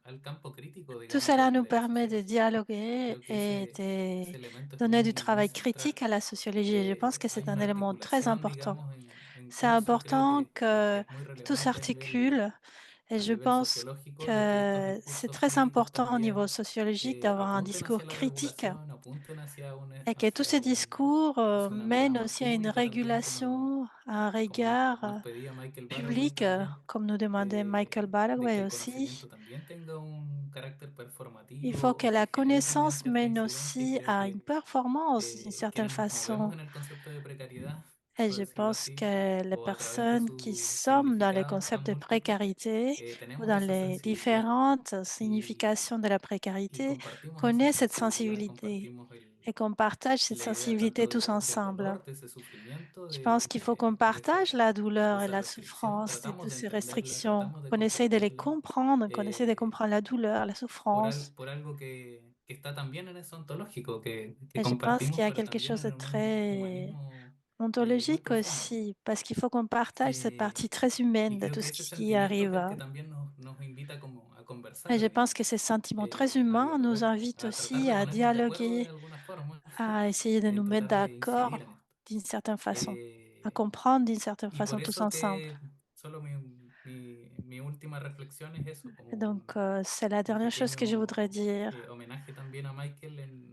al campo crítico, Tout digamos, cela nous de la permet de sociología. dialoguer Creo que et ese de elemento es donner du muy travail central. critique à la sociologie. Et je pense que c'est Hay un una élément très articulación, important. digamos, en C'est curso y creo important que que es muy tout relevante s'articule et a je nivel pense sociológico de que estos que c'est discursos très críticos important au niveau también sociologique d'avoir un apunten hacia discours la critique regulación, apunten et que tous ces discours hacia una mirada mènent más aussi à une pública también, régulation, à un como regard nos pedía Michael Ballaway public, también, comme nous demandait Michael de que Ballaway el aussi. conocimiento también tenga un carácter Il faut performativo que o que la genere también connaissance cierta mène incidencia y aussi creo à que une performance d'une certaine quienes nos façon. movemos en el concepto de precariedad, Et por je decirlo pense así, que les o a través de personnes qui sus sont dans les significados concepts tan de múltiples, précarité ou tenemos dans esa les sensibilidad différentes y, significations de la y précarité compartimos esa connaissent cette sensibilidad, sensibilité compartimos et qu'on partage cette la idea sensibilité tanto tous del ensemble. dolor, de ese sufrimiento, Je pense qu'il faut qu'on partage la de douleur et esa la restricción, souffrance de tratamos toutes de ces entenderla, restrictions, tratamos de qu'on essaye de les compartirla comprendre, qu'on essaye de eh, comprendre la douleur, la souffrance. por algo que está también en eso ontológico, que Et je pense qu'il compartimos, y a pero quelque también chose en de un très humanismo muy ontologique profundo. aussi, parce qu'il faut qu'on partage cette Eh, partie très humaine y de creo tout que ce ese qui sentimiento que es el arrive. que también nos invita como a conversar Et je hoy día, pense que ces sentiments très a humains nous dialogar, invitent a tratar aussi de à ponernos de acuerdo de dialoguer, alguna forma, à essayer de nous mettre tratar de d'accord incidir en esto. d'une certaine façon, à Eh, comprendre d'une certaine y façon por tous eso ensemble. que solo mi última reflexión es eso, Et como donc, c'est la un dernière chose que je voudrais pequeño dire. homenaje también a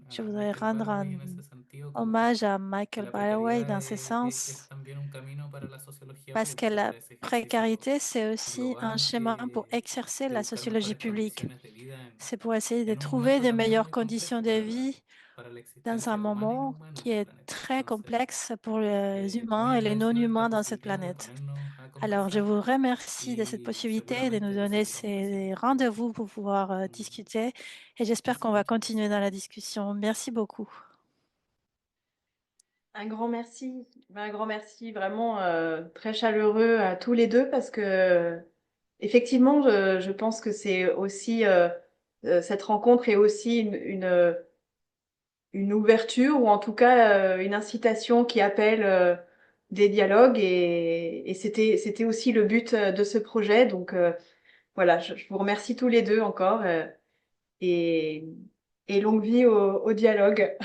Je a voudrais Michael rendre Ballaway un en ese sentido, como hommage à que Michael la Ballaway precariedad dans ce es sens, también un camino para la sociología parce que pública, la para ese ejercicio précarité, c'est aussi un global chemin pour exercer de la buscar sociologie mejores publique. condiciones de vida C'est pour essayer de en un trouver momento des también meilleures muy conditions complejo de vie para la dans un existencia humana y no moment humana en qui el est planeta. très Entonces, complexe pour les humains muy et les agradecido de esta non-humains dans cette posibilidad de planète. ponernos a Alors, je conversar vous remercie de cette y possibilité de nous seguramente donner seguiremos haciendo. ces rendez-vous pour pouvoir Mm, discuter et j'espère Eso, qu'on va muchas gracias. continuer dans la discussion. Merci beaucoup. Un grand merci, un grand merci vraiment très chaleureux à tous les deux parce que effectivement, je pense que c'est aussi cette rencontre est aussi une ouverture ou en tout cas une incitation qui appelle des dialogues et c'était aussi le but de ce projet. Donc voilà, je vous remercie tous les deux encore et, et longue vie au dialogue.